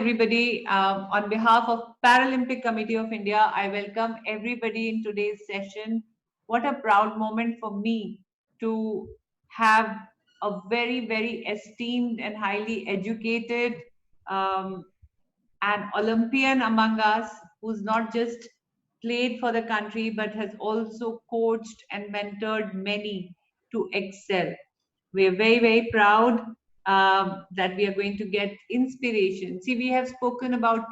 everybody. On behalf of Paralympic Committee of India, I welcome everybody in today's session. What a proud moment for me to have a very, very esteemed and highly educated um, an Olympian among us who's not just played for the country but has also coached and mentored many to excel. We are very, very proud that we are going to get inspiration. See, we have spoken about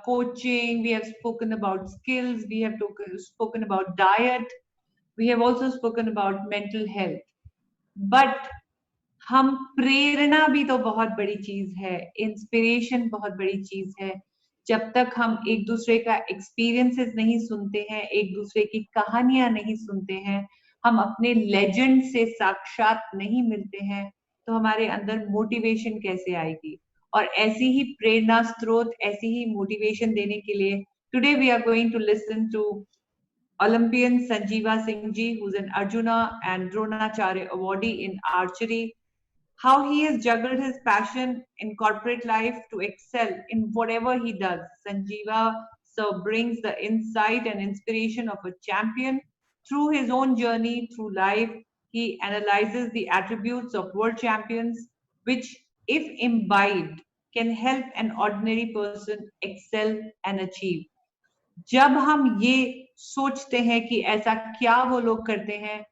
coaching, we have spoken about skills, we have spoken about diet, we have also spoken about mental health. But हम प्रेरणा भी तो बहुत बड़ी चीज है, inspiration बहुत बड़ी चीज है. जब तक हम एक दूसरे का एक्सपीरियंसेस नहीं सुनते हैं, एक दूसरे की कहानियां नहीं सुनते हैं, हम अपने लेजेंड से साक्षात नहीं मिलते हैं, तो हमारे अंदर मोटिवेशन कैसे आएगी? और ऐसी ही प्रेरणा स्रोत, ऐसी ही मोटिवेशन देने के लिए today we are going to listen to Olympian Sanjeeva Singh ji, who's an Arjuna and Dronacharya awardee in archery. How he has juggled his passion in corporate life to excel in whatever he does. Sanjeeva so brings the insight and inspiration of a champion. Through his own journey through life, he analyzes the attributes of world champions, which, if imbibed, can help an ordinary person excel and achieve. जब हम ये सोचते हैं कि ऐसा क्या वो लोग करते हैं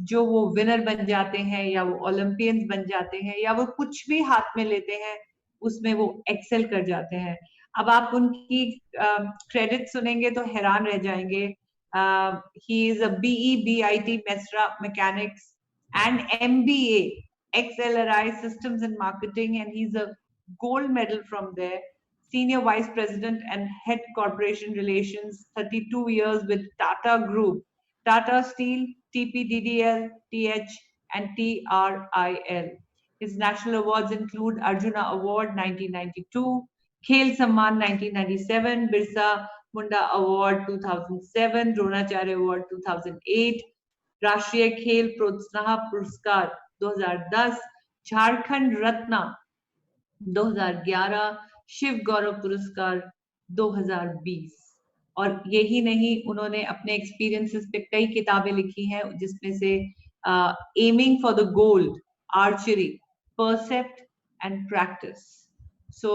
जो वो विनर बन जाते हैं या वो ओलंपियंस बन जाते हैं या वो कुछ भी हाथ में लेते हैं उसमें वो एक्सेल कर जाते हैं. अब आप उनकी क्रेडिट सुनेंगे तो हैरान रह जाएंगे. He is a BE BIT Mesra mechanics and MBA XLRI systems and marketing, and he's a gold medal from there. Senior Vice President and Head Corporation Relations, 32 years with Tata Group, Tata Steel, TPDDL, TH, and TRIL. His national awards include Arjuna Award 1992, Khel Samman 1997, Birsa Munda Award 2007, Dronacharya Award 2008, Rashtriya Khel Protsaha Puraskar 2010, Jharkhand Ratna 2011, Shiv गौरव पुरस्कार 2020. और यही नहीं, उन्होंने अपने experiences पे कई किताबें लिखी हैं जिसमें से aiming for the gold, archery, percept and practice. So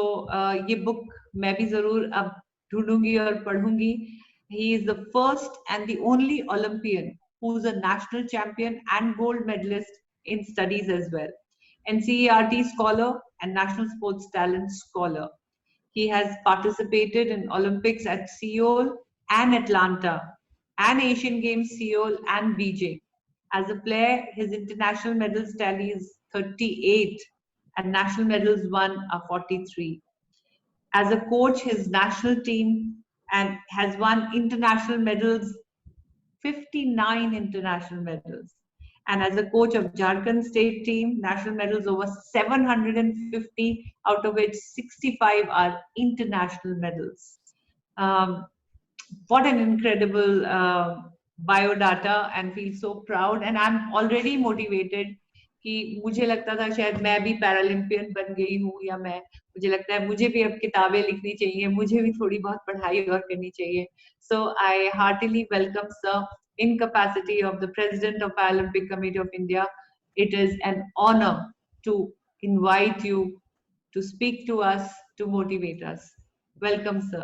ये बुक मैं भी जरूर अब ढूंढूंगी और पढ़ूंगी. He is the first and the only Olympian who is a national champion and gold medalist in studies as well. NCERT scholar and National Sports Talent scholar. He has participated in Olympics at Seoul and Atlanta, and Asian Games Seoul and Beijing. As a player, his international medals tally is 38 and national medals won are 43. As a coach, his national team and has won international medals, 59 international medals. And as a coach of Jharkhand state team, national medals over 750, out of which 65 are international medals. What an incredible biodata, and feel so proud. And I'm already motivated कि मुझे लगता था शायद मैं भी Paralympian बन गई हूँ, या मुझे लगता है मुझे भी अब किताबें लिखनी चाहिए, मुझे भी थोड़ी बहुत पढ़ाई और करनी चाहिए. So I heartily welcome sir in capacity of the President of Paralympic Committee of India. It is an honor to invite you to speak to us, to motivate us. Welcome, sir.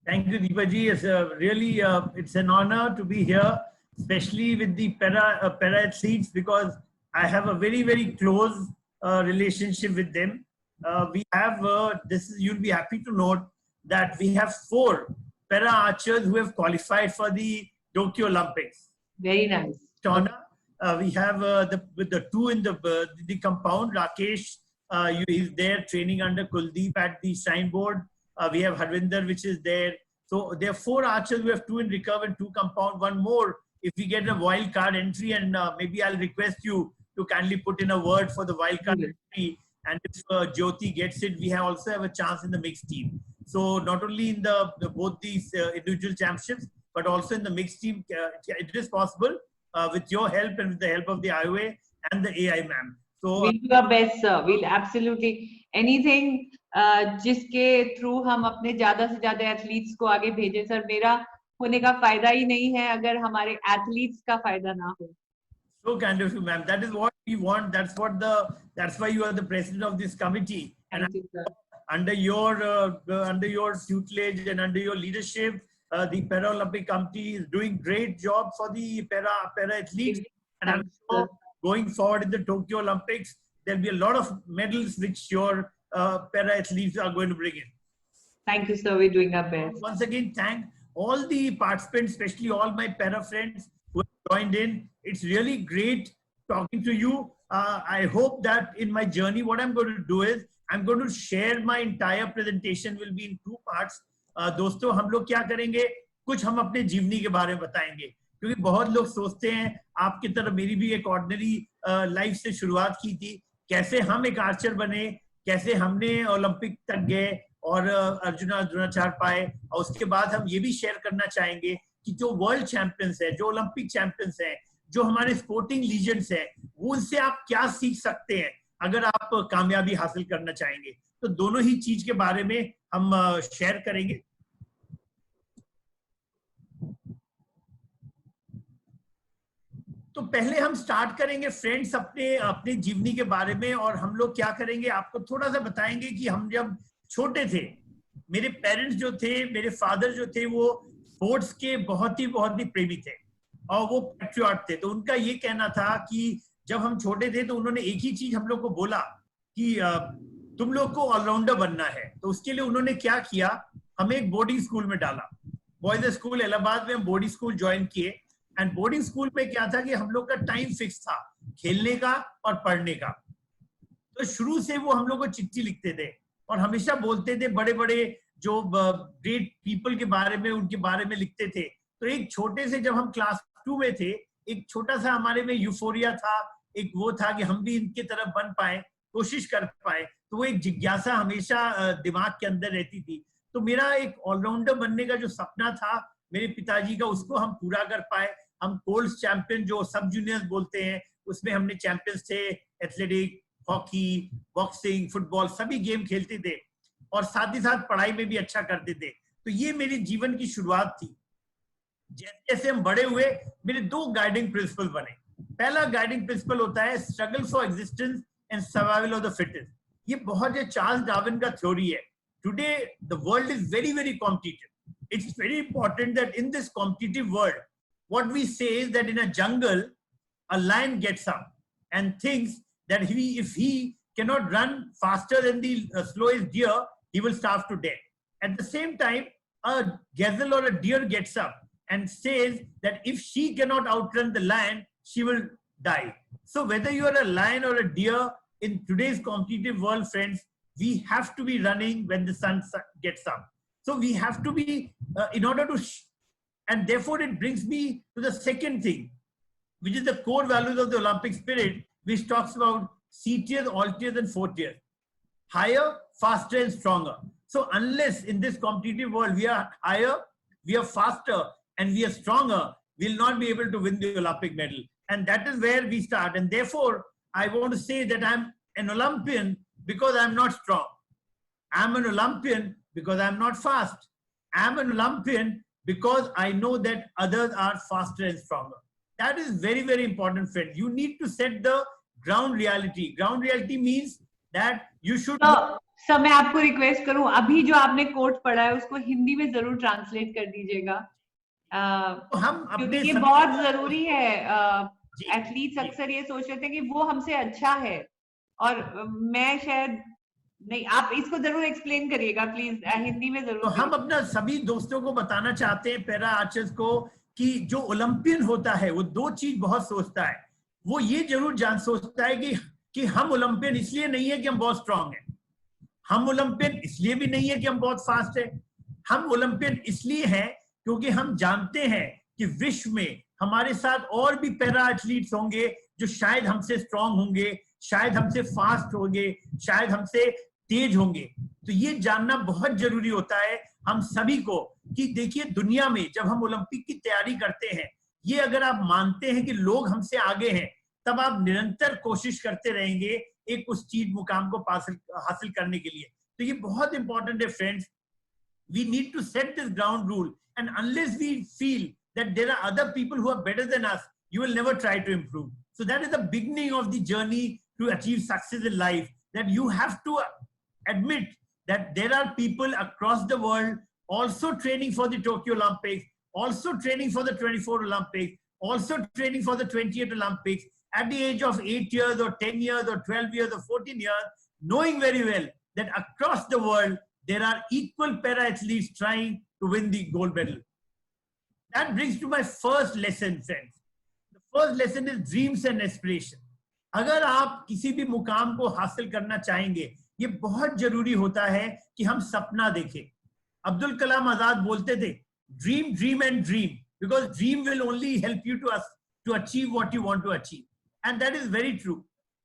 Thank you, Deepa ji. It's really it's an honor to be here, especially with the para athletes, because I have a very, very close relationship with them. We have you'll be happy to note that we have 4 para archers who have qualified for the Tokyo Olympics. Very nice. Tona, we have the 2 in the compound. Rakesh, he's there training under Kuldeep at the Shrine Board. We have Harvinder, which is there. So there are 4 archers. We have 2 in recurve and 2 compound. One more if we get a wild card entry, and maybe I'll request you to kindly put in a word for the wild card entry. And if Jyoti gets it, we also have a chance in the mixed team. So not only in both these individual championships, but also in the mixed team, it is possible with your help and with the help of the IOA and the AI ma'am. So we'll do our best, sir. We'll absolutely, anything जिसके through हम अपने ज्यादा से ज्यादा athletes को आगे भेजें। Sir, मेरा होने का फायदा ही नहीं है अगर हमारे एथलीट्स का फायदा ना हो। So kind of you, ma'am. That is what we want. That's why you are the president of this committee. And thank you sir. under your tutelage and under your leadership, the Paralympic Committee is doing great job for the para athletes. And I'm sure going forward in the Tokyo Olympics, there'll be a lot of medals which your para athletes are going to bring in. Thank you, sir. We're doing our best. Once again, thank all the participants, especially all my para friends who have joined in. It's really great talking to you. I hope that in my journey, what I'm going to do is I'm going to share my entire presentation will be in 2 parts. दोस्तों, हम लोग क्या करेंगे, कुछ हम अपने जीवनी के बारे में बताएंगे, क्योंकि बहुत लोग सोचते हैं, आपकी तरह मेरी भी एक ऑर्डिनरी लाइफ से शुरुआत की थी, कैसे हम एक आर्चर बने, कैसे हमने ओलंपिक तक गए और अर्जुना द्रोणाचार्य पाए, और उसके बाद हम ये भी शेयर करना चाहेंगे कि जो वर्ल्ड चैंपियंस है, जो ओलंपिक चैंपियंस हैं, जो हमारे स्पोर्टिंग लीजेंड्स हैं, वो उनसे आप क्या सीख सकते हैं अगर आप कामयाबी हासिल करना चाहेंगे। तो दोनों ही चीज के बारे में हम शेयर करेंगे। तो पहले हम स्टार्ट करेंगे फ्रेंड्स अपने जीवनी के बारे में, और हम लोग क्या करेंगे, आपको थोड़ा सा बताएंगे कि हम जब छोटे थे, मेरे पेरेंट्स जो थे, मेरे फादर जो थे, वो स्पोर्ट्स के बहुत ही प्रेमी थे और वो पैट्रियट थे। तो उनका ये कहना था कि जब हम छोटे थे तो उन्होंने एक ही चीज हम लोग को बोला कि तुम लोग को ऑलराउंडर बनना है। तो उसके लिए उन्होंने क्या किया, हमें एक बोर्डिंग स्कूल में डाला, बॉयज स्कूल इलाहाबाद में हम बोर्डिंग स्कूल ज्वाइन किए। एंड बोर्डिंग स्कूल में क्या था कि हम लोग का टाइम फिक्स था खेलने का और पढ़ने का। तो शुरू से वो हम लोग को चिट्ठी लिखते थे और हमेशा बोलते थे, बड़े बड़े जो ग्रेट पीपल के बारे में, उनके बारे में लिखते थे। तो एक छोटे से जब हम क्लास 2 में थे, एक छोटा सा हमारे में यूफोरिया था, एक वो था कि हम भी इनके तरफ बन पाए, कोशिश कर पाए। तो वो एक जिज्ञासा हमेशा दिमाग के अंदर रहती थी। तो मेरा एक ऑलराउंडर बनने का जो सपना था मेरे पिताजी का, उसको हम पूरा कर पाए। हम कोल्स चैंपियन जो सब जूनियर्स बोलते हैं, उसमें हमने चैंपियंस थे, एथलेटिक, हॉकी, बॉक्सिंग, फुटबॉल, सभी गेम खेलते थे और साथ ही साथ पढ़ाई में भी अच्छा करते थे। तो ये मेरे जीवन की शुरुआत थी। जैसे जैसे हम बड़े हुए, मेरे 2 गाइडिंग प्रिंसिपल बने। पहला गाइडिंग प्रिंसिपल होता है struggle for existence and survival of the fittest. ये बहुत जो चार्ल्स डार्विन का थ्योरी है। Today the world is very competitive. It's very important that in this competitive world what we say is that in a jungle a lion gets up and thinks that if he cannot run faster than the slowest deer, he will starve to death. At the same time, a gazelle or a deer gets up and says that if she cannot outrun the lion, she will die. So whether you are a lion or a deer, in today's competitive world, friends, we have to be running when the sun gets up. So we have to be in order to and therefore it brings me to the second thing, which is the core values of the Olympic spirit, which talks about C tiers, all tiers and 4 tiers. Higher, faster and stronger. So unless in this competitive world we are higher, we are faster and we are stronger, we'll not be able to win the Olympic medal. And that is where we start. And therefore, I want to say that I'm an Olympian because I'm not strong. I'm an Olympian because I'm not fast. I'm an Olympian because I know that others are faster and stronger. That is very important, friend. You need to set the ground reality. Ground reality means that you should. Sir, मैं आपको request करूं, अभी जो आपने coat पढ़ा है उसको हिंदी में जरूर ट्रांसलेट कर दीजिएगा। तो हम क्योंकि ये बहुत जरूरी है। एथलीट्स अक्सर ये सोच रहे थे कि वो हमसे अच्छा है और मैं शायद नहीं। आप इसको जरूर एक्सप्लेन करिएगा प्लीज, हिंदी में जरूर। तो हम अपना सभी दोस्तों को बताना चाहते हैं, पैरा आर्चर्स को, कि जो ओलंपियन होता है वो 2 चीज बहुत सोचता है। वो ये जरूर सोचता है कि हम ओलंपियन इसलिए नहीं है कि हम बहुत स्ट्रांग हैं, हम ओलंपियन इसलिए भी नहीं है कि हम बहुत फास्ट है, हम ओलंपियन इसलिए हैं क्योंकि हम जानते हैं कि विश्व में हमारे साथ और भी पैरा एथलीट्स होंगे जो शायद हमसे स्ट्रांग होंगे, शायद हमसे फास्ट होंगे, शायद हमसे तेज होंगे। तो ये जानना बहुत जरूरी होता है हम सभी को कि देखिए, दुनिया में जब हम ओलंपिक की तैयारी करते हैं, ये अगर आप मानते हैं कि लोग हमसे आगे हैं, तब आप निरंतर कोशिश करते रहेंगे एक उस चीज मुकाम को हासिल करने के लिए। तो ये बहुत इंपॉर्टेंट है friends. We need to set this ground rule, and unless we feel that there are other people who are better than us, you will never try to improve. So that is the beginning of the journey to achieve success in life, that you have to admit that there are people across the world also training for the Tokyo Olympics, also training for the 24 Olympics, also training for the 28 Olympics at the age of 8 years or 10 years or 12 years or 14 years, knowing very well that across the world there are equal para athletes trying to win the gold medal. That brings to my first lesson, friends. The first lesson is dreams and aspiration. अगर आप किसी भी मुकाम को हासिल करना चाहेंगे, ये बहुत जरूरी होता है कि हम सपना देखें. अब्दुल कलाम आजाद बोलते थे, dream dream and dream, because dream will only help you to achieve what you want to achieve. And that is very true.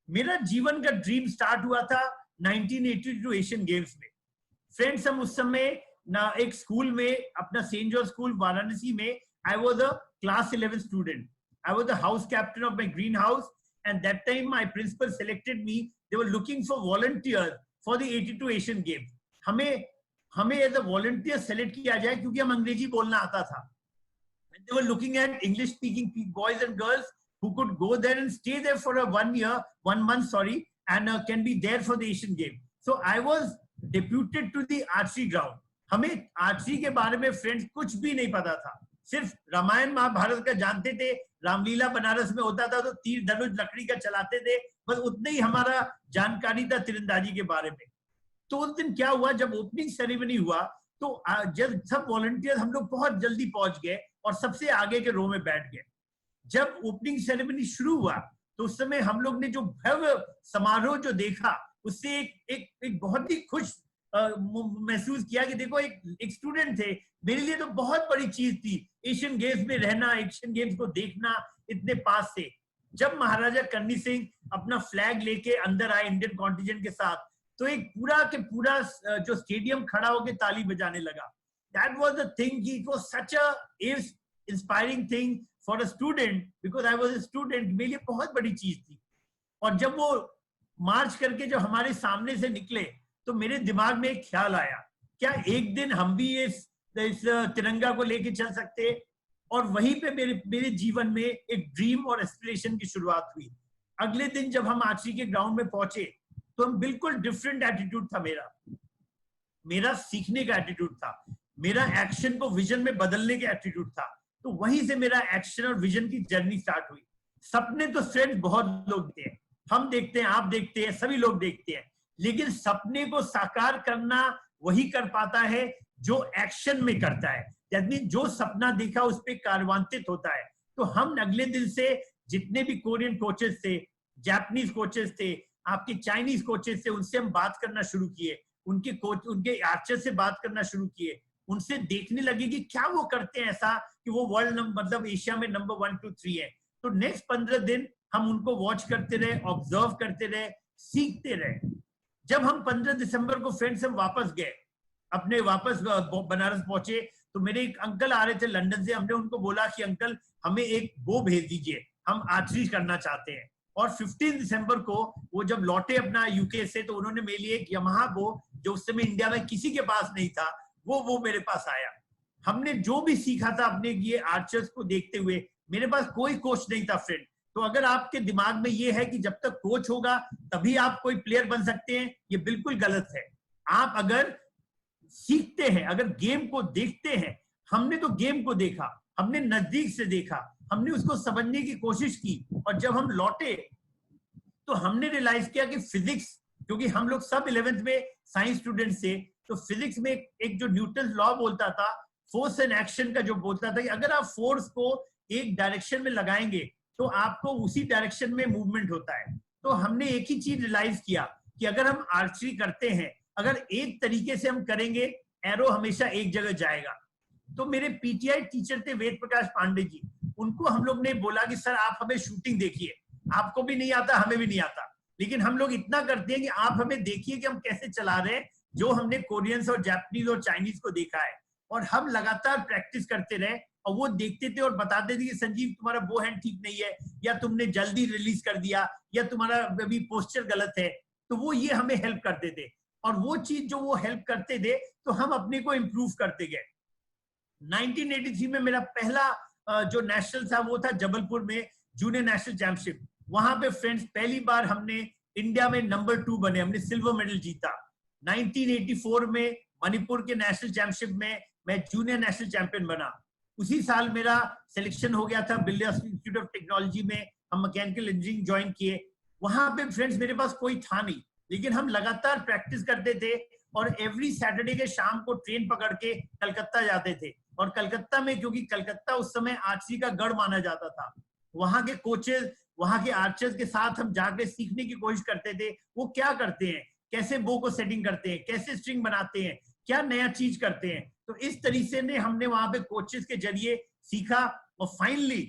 मेरा जीवन का ड्रीम स्टार्ट हुआ था 1982 एशियन गेम्स में. फ्रेंड्स, हम उस समय ना एक स्कूल में, अपना सेंट जॉर्ज स्कूल वाराणसी में, I was a class 11 student. I was the house captain of my green house, and that time my principal selected me. They were looking for volunteers for the 82 Asian games. हमें as a volunteer select किया जाए क्योंकि हम अंग्रेजी बोलना आता था. They were looking at English speaking boys and girls who could go there and stay there for a 1 month, and can be there for the Asian game. So I was deputed to the archery ground. हमें archery के बारे में friends कुछ भी नहीं पता था. सिर्फ रामायण महाभारत का जानते थे. रामलीला बनारस में होता था तो तीर धनुष लकड़ी का चलाते थे. बस उतना ही हमारा जानकारी था तीरंदाजी के बारे में. तो उस दिन क्या हुआ, जब ओपनिंग सेरेमनी हुआ तो जब सब वॉलंटियर हम लोग बहुत जल्दी पहुंच गए और सबसे आगे के रो में बैठ गए. जब ओपनिंग सेरेमनी शुरू हुआ तो उस समय हम लोग ने जो भव्य समारोह जो देखा, उससे एक बहुत ही खुश महसूस किया कि देखो एक स्टूडेंट थे. मेरे लिए तो बहुत बड़ी चीज थी एशियन गेम्स में रहना, एशियन गेम्स को देखना इतने पास से. जब महाराजा करनी सिंह अपना फ्लैग लेके अंदर आए इंडियन कॉन्टिजेंट के साथ, तो एक पूरा के पूरा जो स्टेडियम खड़ा होकर ताली बजाने लगा. That was the thing. It was such a inspiring thing for a student, because I was a student. मेरे लिए बहुत बड़ी चीज थी. और जब वो मार्च करके जो हमारे सामने से निकले तो मेरे दिमाग में एक ख्याल आया, क्या एक दिन हम भी इस तिरंगा को लेके चल सकते. और वहीं पे मेरे जीवन में एक ड्रीम और एस्पिरेशन की शुरुआत हुई. अगले दिन जब हम आर्चरी के ग्राउंड में पहुंचे तो हम बिल्कुल डिफरेंट एटीट्यूड था. मेरा सीखने का एटीट्यूड था, मेरा एक्शन को विजन में बदलने का एटीट्यूड था. तो वहीं से मेरा एक्शन और विजन की जर्नी स्टार्ट हुई. सपने तो फ्रेंड्स बहुत लोग देखते हैं, हम देखते हैं, आप देखते हैं, सभी लोग देखते हैं, लेकिन सपने को साकार करना वही कर पाता है जो एक्शन में करता है. यानी जो सपना देखा उस पर कार्यान्वित होता है. तो हम अगले दिन से जितने भी कोरियन कोचेस थे, जापानीज कोचेस थे, आपके चाइनीज कोचेस थे, उनसे हम बात करना शुरू किए. उनके कोच, उनके आर्चर से बात करना शुरू किए. उनसे देखने लगे कि क्या वो करते हैं ऐसा कि वो वर्ल्ड मतलब एशिया में नंबर 1, 2, 3 है. तो नेक्स्ट 15 दिन हम उनको वॉच करते रहे, ऑब्जर्व करते रहे, सीखते रहे. जब हम 15 दिसंबर को फ्रेंड्स हम वापस गए, अपने वापस बनारस पहुंचे, तो मेरे एक अंकल आ रहे थे लंदन से. हमने उनको बोला कि अंकल हमें एक बो भेज दीजिए, हम आर्चरी करना चाहते हैं. और 15 दिसंबर को वो जब लौटे अपना यूके से, तो उन्होंने मेरे लिए एक यमहा बो, जो उस समय इंडिया में किसी के पास नहीं था, वो मेरे पास आया. हमने जो भी सीखा था अपने ये आर्चर्स को देखते हुए, मेरे पास कोई कोच नहीं था फ्रेंड. तो अगर आपके दिमाग में ये है कि जब तक कोच होगा तभी आप कोई प्लेयर बन सकते हैं, ये बिल्कुल गलत है. आप अगर सीखते हैं, अगर गेम को देखते हैं, हमने तो गेम को देखा, हमने नजदीक से देखा, हमने उसको समझने की कोशिश की. और जब हम लौटे तो हमने रियलाइज किया कि फिजिक्स, क्योंकि हम लोग सब 11th में साइंस स्टूडेंट्स थे, तो फिजिक्स में एक जो न्यूटन लॉ बोलता था, फोर्स एंड एक्शन का जो बोलता था कि अगर आप फोर्स को एक डायरेक्शन में लगाएंगे तो आपको उसी डायरेक्शन में मूवमेंट होता है. तो हमने एक ही चीज रियलाइज किया कि अगर हम आर्चरी करते हैं, अगर एक तरीके से हम करेंगे, एरो हमेशा एक जगह जाएगा. तो मेरे पीटीआई टीचर थे वेद प्रकाश पांडे जी, उनको हम लोग ने बोला कि सर आप हमें शूटिंग देखिए, आपको भी नहीं आता, हमें भी नहीं आता, लेकिन हम लोग इतना करते हैं कि आप हमें देखिए कि हम कैसे चला रहे हैं, जो हमने कोरियंस और जापानीज और चाइनीज को देखा है. और हम लगातार प्रैक्टिस करते रहे और वो देखते थे और बताते थे कि संजीव तुम्हारा वो हैंड ठीक नहीं है, या तुमने जल्दी रिलीज कर दिया, या तुम्हारा अभी पोस्चर गलत है. तो वो ये हमें हेल्प करते थे. और वो चीज जो वो हेल्प करते थे तो हम अपने को इम्प्रूव करते गए। 1983 में मेरा पहला जो नेशनल था वो था जबलपुर में जूनियर नेशनल चैंपियनशिप। वहां पे फ्रेंड्स पहली बार हमने इंडिया में नंबर 2 बने, हमने सिल्वर मेडल जीता। 1984 में मणिपुर के नेशनल चैंपियनशिप में मैं जूनियर नेशनल चैंपियन बना। उसी साल मेरा सिलेक्शन हो गया था बिलियर्ड्स इंस्टीट्यूट ऑफ टेक्नोलॉजी में, हम मैकेनिकल इंजीनियरिंग ज्वाइन किए। वहां पे फ्रेंड्स मेरे पास कोई था नहीं, लेकिन हम लगातार प्रैक्टिस करते थे और एवरी सैटरडे के शाम को ट्रेन पकड़ के कलकत्ता जाते थे। और कलकत्ता में, क्योंकि कलकत्ता उस समय आर्चरी का गढ़ माना जाता था, वहां के कोचेस, वहां के आर्चर्स के साथ हम जाके सीखने की कोशिश करते थे वो क्या करते हैं, कैसे बो को सेटिंग करते हैं, कैसे स्ट्रिंग बनाते हैं, क्या नया चीज करते हैं। तो इस तरीके ने हमने वहां पे कोचेस के जरिए सीखा और फाइनली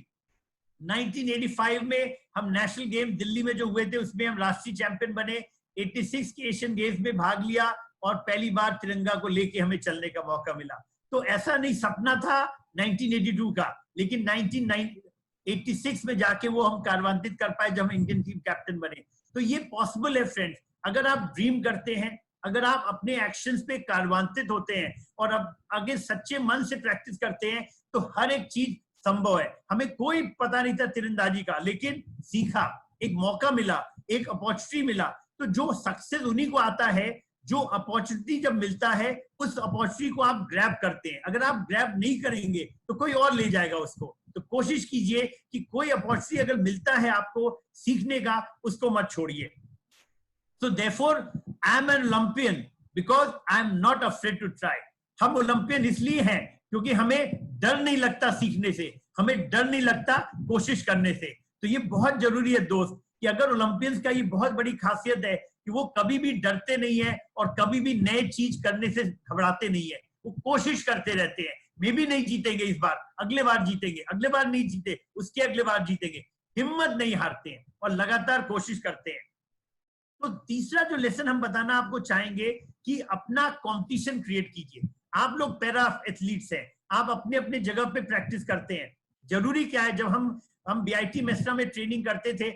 1985 में हम नेशनल गेम दिल्ली में जो हुए थे उसमें हम राष्ट्रीय चैंपियन बने। 86 के एशियन गेम्स में भाग लिया और पहली बार तिरंगा को लेके हमें चलने का मौका मिला। तो ऐसा नहीं सपना था 1982 का, लेकिन 1986 में जाके वो हम कार्यान्वित कर पाए जब हम इंडियन टीम कैप्टन बने। तो ये पॉसिबल है फ्रेंड्स, अगर आप ड्रीम करते हैं, अगर आप अपने एक्शंस पे कार्यान्वित होते हैं और अब आगे सच्चे मन से प्रैक्टिस करते हैं तो हर एक चीज संभव है। हमें कोई पता नहीं था तीरंदाजी का, लेकिन सीखा, एक मौका मिला, एक अपॉर्चुनिटी मिला। तो जो सक्सेस उन्हीं को आता है, जो अपॉर्चुनिटी जब मिलता है उस अपॉर्चुनिटी को आप ग्रैब करते हैं। अगर आप ग्रैब नहीं करेंगे तो कोई और ले जाएगा उसको। तो कोशिश कीजिए कि कोई अपॉर्चुनिटी अगर मिलता है आपको सीखने का, उसको मत छोड़िए। So therefore, I am an Olympian because I am not afraid to try. हम ओलंपियन इसलिए हैं क्योंकि हमें डर नहीं लगता सीखने से, हमें डर नहीं लगता कोशिश करने से। तो ये बहुत जरूरी है दोस्त कि अगर ओलंपियंस का ये बहुत बड़ी खासियत है कि वो कभी भी डरते नहीं है और कभी भी नए चीज करने से घबराते नहीं है, वो कोशिश करते रहते हैं। मे भी नहीं जीतेंगे इस बार, अगले बार जीतेंगे, अगले बार नहीं जीते उसके अगले बार जीतेंगे, हिम्मत नहीं हारते हैं और लगातार कोशिश करते हैं। तो तीसरा जो लेसन हम बताना आपको चाहेंगे कि अपना कंपटीशन क्रिएट कीजिए। आप लोग पैरा एथलीट्स हैं, आप अपने अपने जगह पे प्रैक्टिस करते हैं। जरूरी क्या है, जब हम बीआईटी मेसरा में ट्रेनिंग करते थे,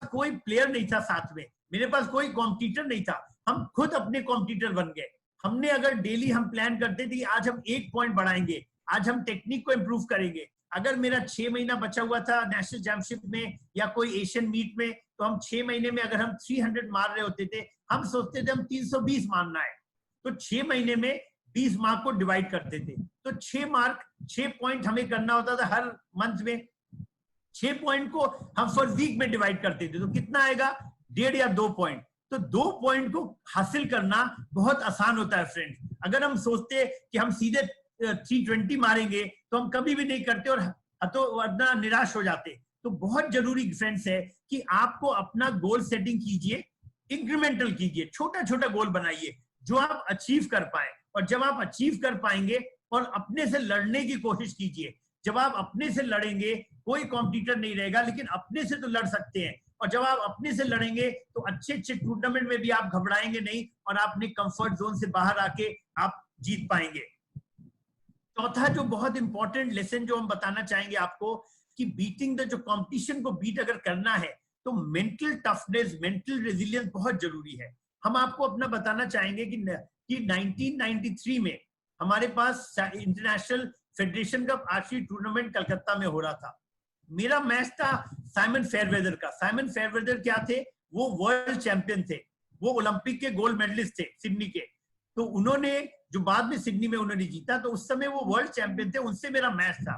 कोई प्लेयर नहीं था साथ में, मेरे पास कोई कॉम्पिटिटर नहीं था, हम खुद अपने कॉम्पिटिटर बन गए। हमने अगर डेली हम प्लान करते थे आज हम 1 पॉइंट बढ़ाएंगे, आज हम टेक्निक को इम्प्रूव करेंगे। अगर मेरा 6 महीना बचा हुआ था नेशनल चैंपियनशिप में या कोई एशियन मीट में, तो हम 6 महीने में अगर हम 300 मार रहे होते थे, हम सोचते थे हम 320 मारना है, तो 6 महीने में 20 मार्क को डिवाइड करते थे। तो 6 पॉइंट हमें करना होता था हर मंथ में। 6 पॉइंट को हम फॉर वीक में डिवाइड करते थे, तो कितना आएगा, 1.5 या 2 पॉइंट। तो 2 पॉइंट को हासिल करना बहुत आसान होता है फ्रेंड्स। अगर हम सोचते कि हम सीधे 320 मारेंगे तो हम कभी भी नहीं करते और वरना निराश हो जाते। तो बहुत जरूरी फ्रेंड्स है कि आपको अपना गोल सेटिंग कीजिए, इंक्रीमेंटल कीजिए, छोटा छोटा गोल बनाइए जो आप अचीव कर पाए। और जब आप अचीव कर पाएंगे और अपने से लड़ने की कोशिश कीजिए। जब आप अपने से लड़ेंगे, कोई कॉम्पिटिटर नहीं रहेगा, लेकिन अपने से तो लड़ सकते हैं। और जब आप अपने से लड़ेंगे तो अच्छे अच्छे टूर्नामेंट में भी आप घबराएंगे नहीं और आप अपने कंफर्ट जोन से बाहर आके आप जीत पाएंगे। चौथा जो बहुत इंपॉर्टेंट लेसन जो हम बताना चाहेंगे आपको कि बीटिंग द जो कंपटीशन को बीट अगर करना है तो मेंटल टफनेस, मेंटल रेजिलियंस बहुत जरूरी है। हम आपको अपना बताना चाहेंगे कि 1993 में हमारे पास international federation cup archery tournament Calcutta में हो रहा था। मेरा मैच था साइमन फेयरवेदर का। साइमन फेयरवेदर क्या थे, वो वर्ल्ड चैंपियन थे, वो ओलंपिक के गोल्ड मेडलिस्ट थे सिडनी के। तो उन्होंने जो बाद में सिडनी में उन्होंने जीता, तो उस समय वो वर्ल्ड चैंपियन थे, उनसे मेरा मैच था।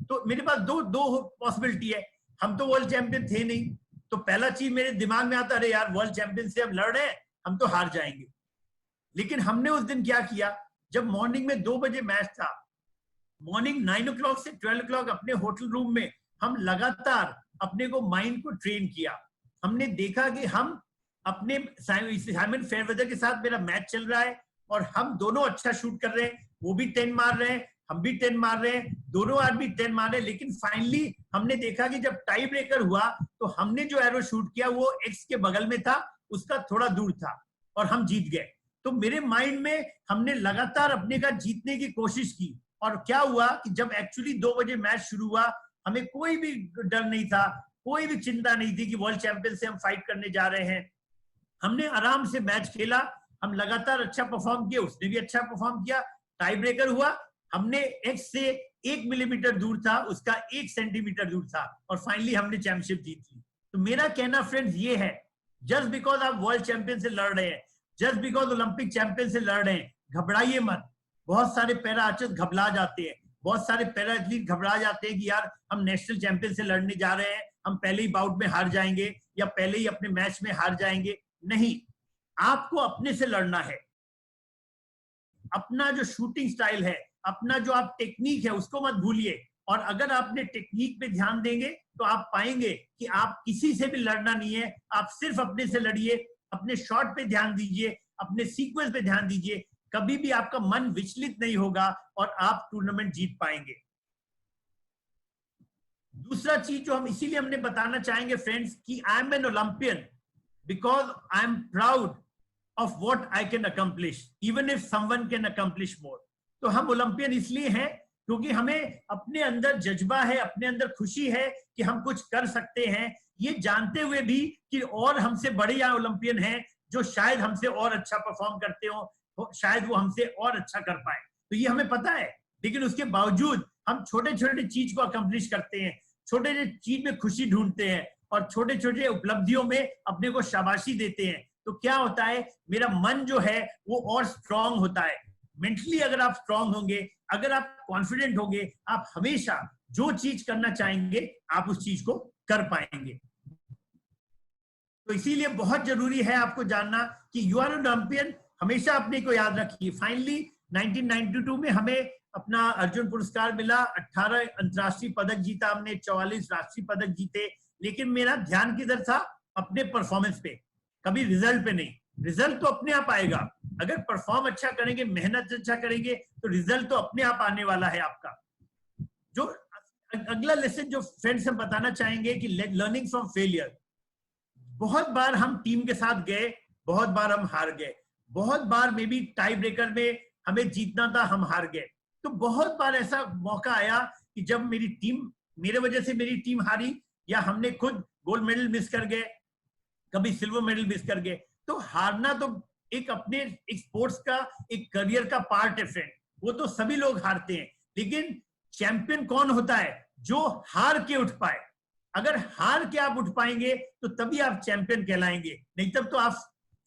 तो मेरे पास दो पॉसिबिलिटी है, हम तो वर्ल्ड चैंपियन थे नहीं, तो पहला चीज मेरे दिमाग में आता, अरे यार वर्ल्ड चैंपियन से हम लड़ रहे हैं, हम तो हार जाएंगे। लेकिन हमने उस दिन क्या किया, जब मॉर्निंग में 2 बजे मैच था, मॉर्निंग 9 o'clock से 12 o'clock अपने होटल रूम में हम लगातार अपने को माइंड को ट्रेन किया। हमने देखा कि हम अपने साइमन फेयरवेदर के साथ मेरा मैच चल रहा है और हम दोनों अच्छा शूट कर रहे हैं, वो भी 10 मार रहे हैं, हम भी 10 मार रहे हैं, दोनों आदमी 10 मार रहे हैं। लेकिन फाइनली हमने देखा कि जब टाई ब्रेकर हुआ तो हमने जो एरो शूट किया वो एक्स के बगल में था, उसका थोड़ा दूर था और हम जीत गए। तो मेरे माइंड में हमने लगातार अपने का जीतने की कोशिश की। और क्या हुआ कि जब एक्चुअली 2 बजे मैच शुरू हुआ, हमें कोई भी डर नहीं था, कोई भी चिंता नहीं थी कि वर्ल्ड चैंपियन से हम फाइट करने जा रहे हैं। हमने आराम से मैच खेला हम लगातार अच्छा परफॉर्म किया, उसने भी अच्छा परफॉर्म किया, टाई ब्रेकर हुआ, हमने एक्स से 1 मिलीमीटर दूर था, उसका 1 सेंटीमीटर दूर था, और फाइनली हमने चैंपियनशिप जीत ली। तो मेरा कहना फ्रेंड्स ये है, जस्ट बिकॉज आप वर्ल्ड चैंपियन से लड़ रहे हैं, जस्ट बिकॉज ओलंपिक चैंपियन से लड़ रहे हैं, घबराइए मत। बहुत सारे पैरा आर्चर्स घबरा जाते हैं, बहुत सारे पैरा एथलीट घबरा जाते हैं कि यार हम नेशनल चैंपियन से लड़ने जा रहे हैं, हम पहले ही बाउट में हार जाएंगे या पहले ही अपने मैच में हार जाएंगे। नहीं, आपको अपने से लड़ना है। अपना जो शूटिंग स्टाइल है, अपना जो आप टेक्निक है, उसको मत भूलिए। और अगर आपने टेक्निक पे ध्यान देंगे तो आप पाएंगे कि आप किसी से भी लड़ना नहीं है, आप सिर्फ अपने से लड़िए, अपने शॉट पे ध्यान दीजिए, अपने सीक्वेंस पे ध्यान दीजिए, कभी भी आपका मन विचलित नहीं होगा और आप टूर्नामेंट जीत पाएंगे। दूसरा चीज जो हम इसीलिए हमने बताना चाहेंगे फ्रेंड्स कि I am an Olympian because I am proud of what I can accomplish even if someone can accomplish more. तो हम ओलंपियन इसलिए हैं क्योंकि हमें अपने अंदर जज्बा है, अपने अंदर खुशी है कि हम कुछ कर सकते हैं, ये जानते हुए भी कि और हमसे बड़े यहाँ ओलंपियन हैं जो शायद हमसे और अच्छा परफॉर्म करते हो, शायद वो हमसे और अच्छा कर पाए। तो ये हमें पता है, लेकिन उसके बावजूद हम छोटे छोटे चीज को अकम्प्लिश करते हैं, छोटे छोटे चीज में खुशी ढूंढते हैं और छोटे छोटे उपलब्धियों में अपने को शाबाशी देते हैं। तो क्या होता है, मेरा मन जो है वो और स्ट्रांग होता है। मेंटली अगर आप स्ट्रांग होंगे, अगर आप कॉन्फिडेंट होंगे, आप हमेशा जो चीज करना चाहेंगे आप उस चीज को कर पाएंगे। तो इसीलिए बहुत जरूरी है आपको जानना कि यू आर ओलंपियन, हमेशा अपने को याद रखिए। फाइनली 1992 में हमें अपना अर्जुन पुरस्कार मिला, 18 अंतरराष्ट्रीय पदक जीता हमने, 44 राष्ट्रीय पदक जीते, लेकिन मेरा ध्यान किधर था? अपने परफॉर्मेंस पे, कभी रिजल्ट पे नहीं। रिजल्ट तो अपने आप आएगा, अगर परफॉर्म अच्छा करेंगे, मेहनत अच्छा करेंगे तो रिजल्ट तो अपने आप आने वाला है आपका। जो अगला लेसन जो फ्रेंड्स हम बताना चाहेंगे कि लर्निंग फ्रॉम फेलियर। बहुत बार हम टीम के साथ गए, बहुत बार हम हार गए, बहुत बार मे बी टाई ब्रेकर में हमें जीतना था, हम हार गए। तो बहुत बार ऐसा मौका आया कि जब मेरी टीम, मेरे वजह से मेरी टीम हारी, या हमने खुद गोल्ड मेडल मिस कर गए, कभी सिल्वर मेडल मिस कर गए। तो हारना तो एक अपने एक स्पोर्ट्स का, एक करियर का पार्ट है फ्रेंड, वो तो सभी लोग हारते हैं। लेकिन चैंपियन कौन होता है? जो हार के उठ पाए। अगर हार के आप उठ पाएंगे तो तभी आप चैंपियन कहलाएंगे, नहीं तब तो आप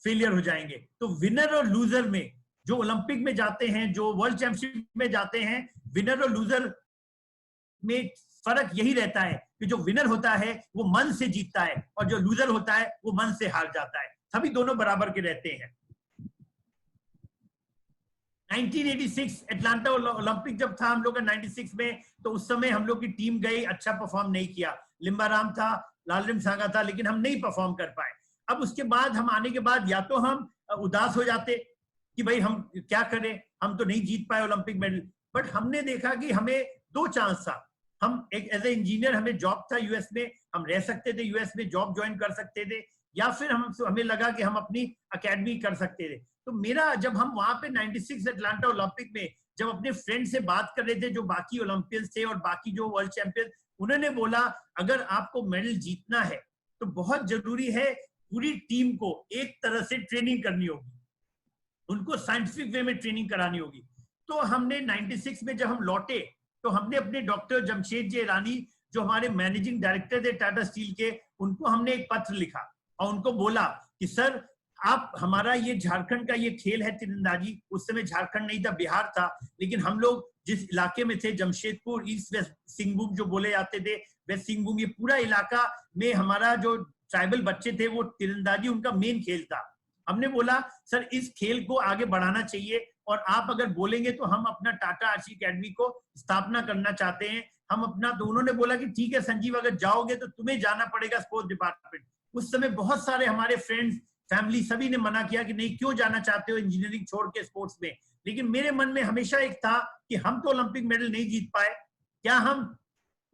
फेलियर हो जाएंगे। तो विनर और लूजर में, जो ओलंपिक में जाते हैं, जो वर्ल्ड चैंपियनशिप में जाते हैं, विनर और लूजर में फर्क यही रहता है कि जो विनर होता है वो मन से जीतता है और जो लूजर होता है वो मन से हार जाता है। सभी दोनों बराबर के रहते हैं। 1986 एटलांटा ओलंपिक जब था हम लोग का 96 में, तो उस समय हम लोग की टीम गई, अच्छा परफॉर्म नहीं किया। लिम्बाराम था, लालरिमसांगा था, लेकिन हम नहीं परफॉर्म कर पाए। अब उसके बाद हम आने के बाद या तो हम उदास हो जाते कि भाई हम क्या करें, हम तो नहीं जीत पाए ओलंपिक मेडल। बट हमने देखा कि हमें दो चांस था। हम एक एज ए इंजीनियर, हमें जॉब था यूएस में, हम रह सकते थे यूएस में, जॉब ज्वाइन कर सकते थे, या फिर हमें लगा कि हम अपनी अकेडमी कर सकते थे। तो मेरा, जब हम वहां पे 96 एटलांटा ओलंपिक में जब अपने फ्रेंड से बात कर रहे थे, जो बाकी ओलंपियंस थे और बाकी जो वर्ल्ड चैंपियन, उन्होंने बोला अगर आपको मेडल जीतना है तो बहुत जरूरी है पूरी टीम को एक तरह से ट्रेनिंग करनी होगी, उनको साइंटिफिक वे में ट्रेनिंग करानी होगी। तो हमने 96 में जब हम लौटे तो हमने अपने डॉक्टर जमशेद जी ईरानी, जो हमारे मैनेजिंग डायरेक्टर थे टाटा स्टील के, उनको हमने एक पत्र लिखा और उनको बोला कि सर आप, हमारा ये झारखंड का ये खेल है तीरंदाजी, उस समय झारखंड नहीं था, बिहार था, लेकिन हम लोग जिस इलाके में थे, जमशेदपुर, ईस्ट वेस्ट सिंहभूम जो बोले जाते थे, वेस्ट सिंहभूम, ये पूरा इलाका में हमारा जो ट्राइबल बच्चे थे वो तीरंदाजी उनका मेन खेल था। हमने बोला सर इस खेल को आगे बढ़ाना चाहिए और आप अगर बोलेंगे तो हम अपना टाटा आर्ची अकेडमी को स्थापना करना चाहते हैं, हम अपना। तो उन्होंने बोला कि ठीक है संजीव, अगर जाओगे तो तुम्हें जाना पड़ेगा स्पोर्ट्स डिपार्टमेंट। उस समय बहुत सारे हमारे फ्रेंड्स, फैमिली, सभी ने मना किया कि नहीं, क्यों जाना चाहते हो इंजीनियरिंग छोड़ के स्पोर्ट्स में। लेकिन मेरे मन में हमेशा एक था कि हम तो ओलंपिक मेडल नहीं जीत पाए, क्या हम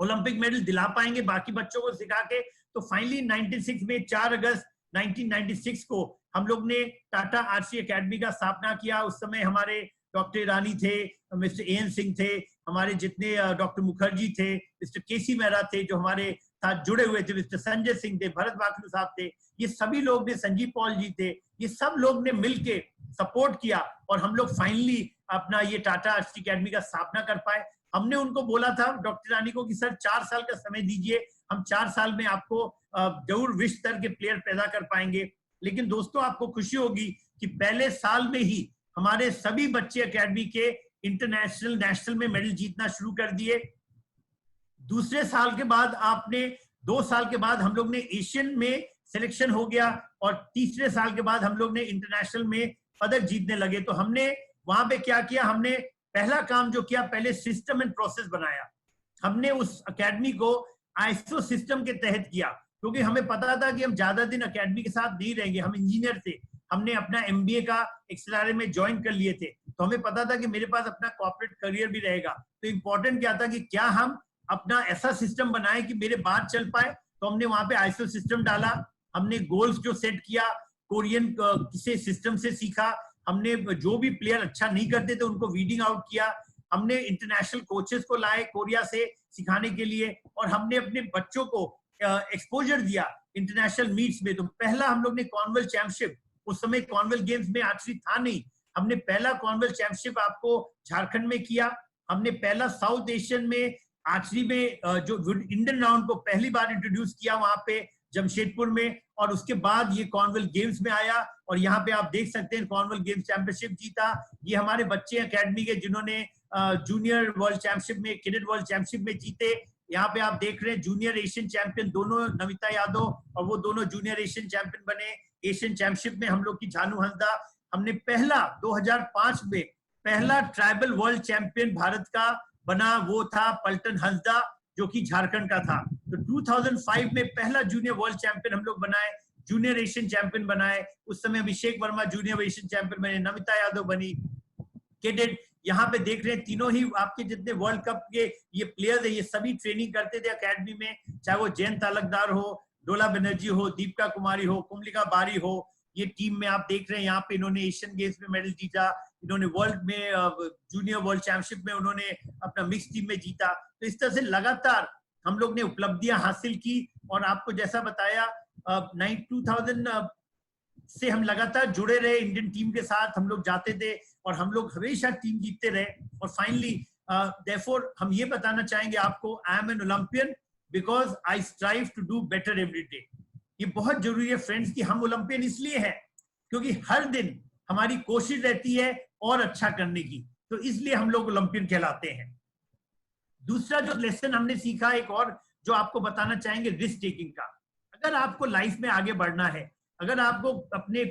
ओलंपिक मेडल दिला पाएंगे बाकी बच्चों को सिखा के। तो फाइनली 96 में 4 अगस्त 1996 को हम लोग ने टाटा आरसी अकेडमी का स्थापना किया। उस समय हमारे डॉक्टर ईरानी थे, मिस्टर एएन सिंह थे, हमारे जितने डॉक्टर मुखर्जी थे, मिस्टर केसी मेहरा थे जो हमारे साथ जुड़े हुए थे, मिस्टर संजय सिंह थे, भरत बाखलू साहब थे, ये सभी लोग ने, संजीव पॉल जी थे, ये सब लोग ने मिलके सपोर्ट किया और हम लोग फाइनली अपना ये टाटा आर्चरी अकेडमी का स्थापना कर पाए। हमने उनको बोला था डॉक्टर रानी को कि सर 4 साल का समय दीजिए, हम 4 साल में आपको जरूर विश्व स्तर के प्लेयर पैदा कर पाएंगे। लेकिन दोस्तों आपको खुशी होगी कि पहले साल में ही हमारे सभी बच्चे एकेडमी के इंटरनेशनल नेशनल में मेडल जीतना शुरू कर दिए। दूसरे साल के बाद आपने 2 साल के बाद हम लोग ने एशियन में सिलेक्शन हो गया और तीसरे साल के बाद हम लोग ने इंटरनेशनल में पदक जीतने लगे। तो हमने वहां पे क्या किया, हमने पहला काम जो किया, पहले सिस्टम एंड प्रोसेस बनाया। हमने उस एकेडमी को आईएसओ सिस्टम के तहत किया, क्योंकि हमें पता था कि हम ज्यादा दिन एकेडमी के साथ नहीं रहेंगे। हम इंजीनियर थे, हमने अपना एमबीए का एक्सएलआरए में ज्वाइन कर लिए थे, तो हमें पता था कि मेरे पास अपना कॉर्पोरेट करियर भी रहेगा। तो इम्पोर्टेंट क्या था कि क्या हम अपना ऐसा सिस्टम बनाए कि मेरे बाद चल पाए। तो हमने वहां पे आईएसओ सिस्टम डाला, हमने गोल्स जो सेट किया, कोरियन किसी सिस्टम से सीखा, हमने जो भी प्लेयर अच्छा नहीं करते थे उनको वीडिंग आउट किया, हमने इंटरनेशनल कोचेस को लाए कोरिया से सिखाने के लिए, और हमने अपने बच्चों को एक्सपोजर दिया इंटरनेशनल मीट्स में। तो पहला हम लोग ने कॉमनवेल्थ चैंपियनशिप, उस समय कॉमनवेल्थ गेम्स में आर्चरी था नहीं, हमने पहला कॉमनवेल्थ चैंपियनशिप आपको झारखंड में किया। हमने पहला साउथ एशियन में आर्चरी में जो इंडियन राउंड को पहली बार इंट्रोड्यूस किया वहां पे जमशेदपुर में, और उसके बाद ये कॉमनवेल्थ गेम्स में आया। और यहाँ पे आप देख सकते हैं कॉमनवेल्थ गेम्स चैंपियनशिप जीता। ये हमारे बच्चे एकेडमी के जिन्होंने जूनियर वर्ल्ड चैंपियनशिप में, कैडेट वर्ल्ड चैंपियनशिप में जीते। यहाँ पे आप देख रहे हैं जूनियर एशियन चैंपियन दोनों नमिता यादव, और वो दोनों जूनियर एशियन चैंपियन बने। एशियन चैंपियनशिप में हम लोग की झानू हंसदा, हमने पहला 2005 में पहला ट्राइबल वर्ल्ड चैंपियन भारत का बना, वो था पलटन हंसदा जो कि झारखंड का था। तो 2005 में पहला जूनियर वर्ल्ड चैंपियन हम लोग बनाए, जूनियर एशियन चैंपियन बनाए। उस समय अभिषेक वर्मा जूनियर एशियन चैंपियन बने, नमिता यादव बनी कैडेट। यहाँ पे देख रहे हैं तीनों ही आपके जितने वर्ल्ड कप के ये प्लेयर्स है, ये सभी ट्रेनिंग करते थे एकेडमी में, चाहे वो जैन तालकदार हो, डोला बनर्जी हो, दीपिका कुमारी हो, कुमलिका बारी हो। ये टीम में आप देख रहे हैं यहाँ पे इन्होंने एशियन गेम्स में मेडल जीता, इन्होंने वर्ल्ड में जूनियर वर्ल्ड चैंपियनशिप में उन्होंने अपना मिक्स टीम में जीता। तो इस तरह से लगातार हम लोग ने उपलब्धियां हासिल की। और आपको जैसा बताया 2000 से हम लगातार जुड़े रहे इंडियन टीम के साथ, हम लोग जाते थे और हम लोग हमेशा टीम जीतते रहे। और फाइनली देयरफॉर हम ये बताना चाहेंगे आपको, I am an Olympian because I strive to do better every day. ये बहुत जरूरी है फ्रेंड्स कि हम ओलंपियन इसलिए हैं क्योंकि हर दिन हमारी कोशिश रहती है और अच्छा करने की, तो इसलिए हम लोग ओलंपियन कहलाते हैं। दूसरा जो लेसन हमने सीखा, एक और जो आपको बताना चाहेंगे, रिस्क टेकिंग का। अगर आपको लाइफ में आगे बढ़ना है, अगर आपको अपने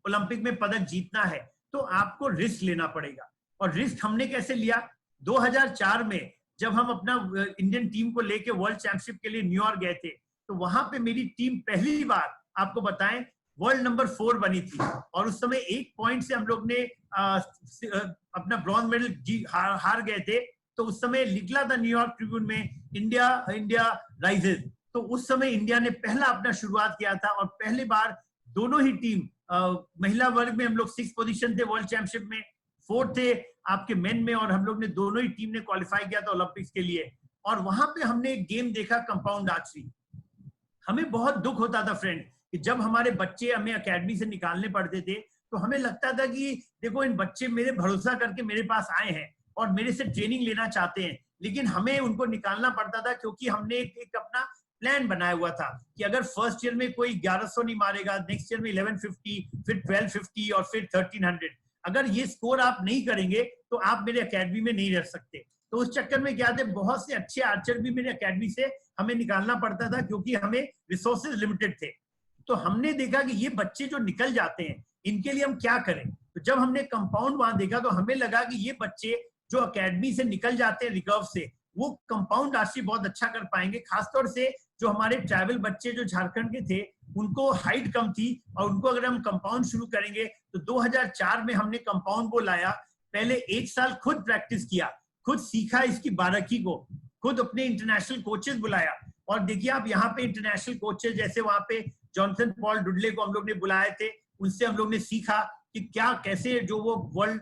ओलंपिक में पदक जीतना है, तो आपको रिस्क लेना पड़ेगा। और रिस्क हमने कैसे लिया, 2004 में जब हम अपना इंडियन टीम को लेके वर्ल्ड चैंपियनशिप के लिए न्यूयॉर्क गए थे, तो वहां पे मेरी टीम पहली बार आपको बताएं वर्ल्ड नंबर 4 बनी थी। और उस समय 1 पॉइंट से हम लोग ने अपना ब्रॉन्ज मेडल हार गए थे। तो उस समय निकला था न्यूयॉर्क ट्रिब्यून में, इंडिया राइजेस। तो उस समय इंडिया ने पहला अपना शुरुआत किया था, और पहली बार दोनों ही टीम महिला वर्ग में हम लोग 6th पोजीशन थे वर्ल्ड चैंपियनशिप में, 4th थे आपके मेन में, और हम लोग ने दोनों ही टीम ने क्वालिफाई किया था ओलंपिक्स के लिए। और वहां पे हमने एक गेम देखा, कंपाउंड आर्चरी। हमें बहुत दुख होता था फ्रेंड कि जब हमारे बच्चे हमें एकेडमी से निकालने पड़ते थे, तो हमें लगता था कि देखो इन बच्चे मेरे भरोसा करके मेरे पास आए हैं और मेरे से ट्रेनिंग लेना चाहते हैं, लेकिन हमें उनको निकालना पड़ता था क्योंकि हमने एक अपना प्लान बनाया हुआ था कि अगर फर्स्ट ईयर में कोई 1100 नहीं मारेगा, नेक्स्ट ईयर में 1150, फिर 1250 और फिर 1300। अगर ये स्कोर आप नहीं करेंगे तो आप मेरे एकेडमी में नहीं रह सकते। तो उस चक्कर में क्या थे, बहुत से अच्छे आर्चर भी मेरे एकेडमी से हमें निकालना पड़ता था क्योंकि हमें रिसोर्सेज लिमिटेड थे। तो हमने देखा कि ये बच्चे जो निकल जाते हैं, इनके लिए हम क्या करें। तो जब हमने कंपाउंड वहां देखा, तो हमें लगा कि ये बच्चे जो एकेडमी से निकल जाते हैं रिकर्व से, वो कंपाउंड आर्चरी बहुत अच्छा कर पाएंगे। खासतौर से जो हमारे ट्राइबल बच्चे जो झारखंड के थे, उनको हाइट कम थी, और उनको अगर हम कंपाउंड शुरू करेंगे तो 2004 में हमने कंपाउंड को लाया। पहले 1 साल खुद प्रैक्टिस किया, खुद सीखा इसकी बारीकी को, खुद अपने इंटरनेशनल कोचेस बुलाया। और देखिए आप यहाँ पे इंटरनेशनल कोचेस, जैसे वहां पे जॉनसन पॉल डुडले को हम लोग ने बुलाए थे, उनसे हम लोग ने सीखा कि क्या कैसे जो वो वर्ल्ड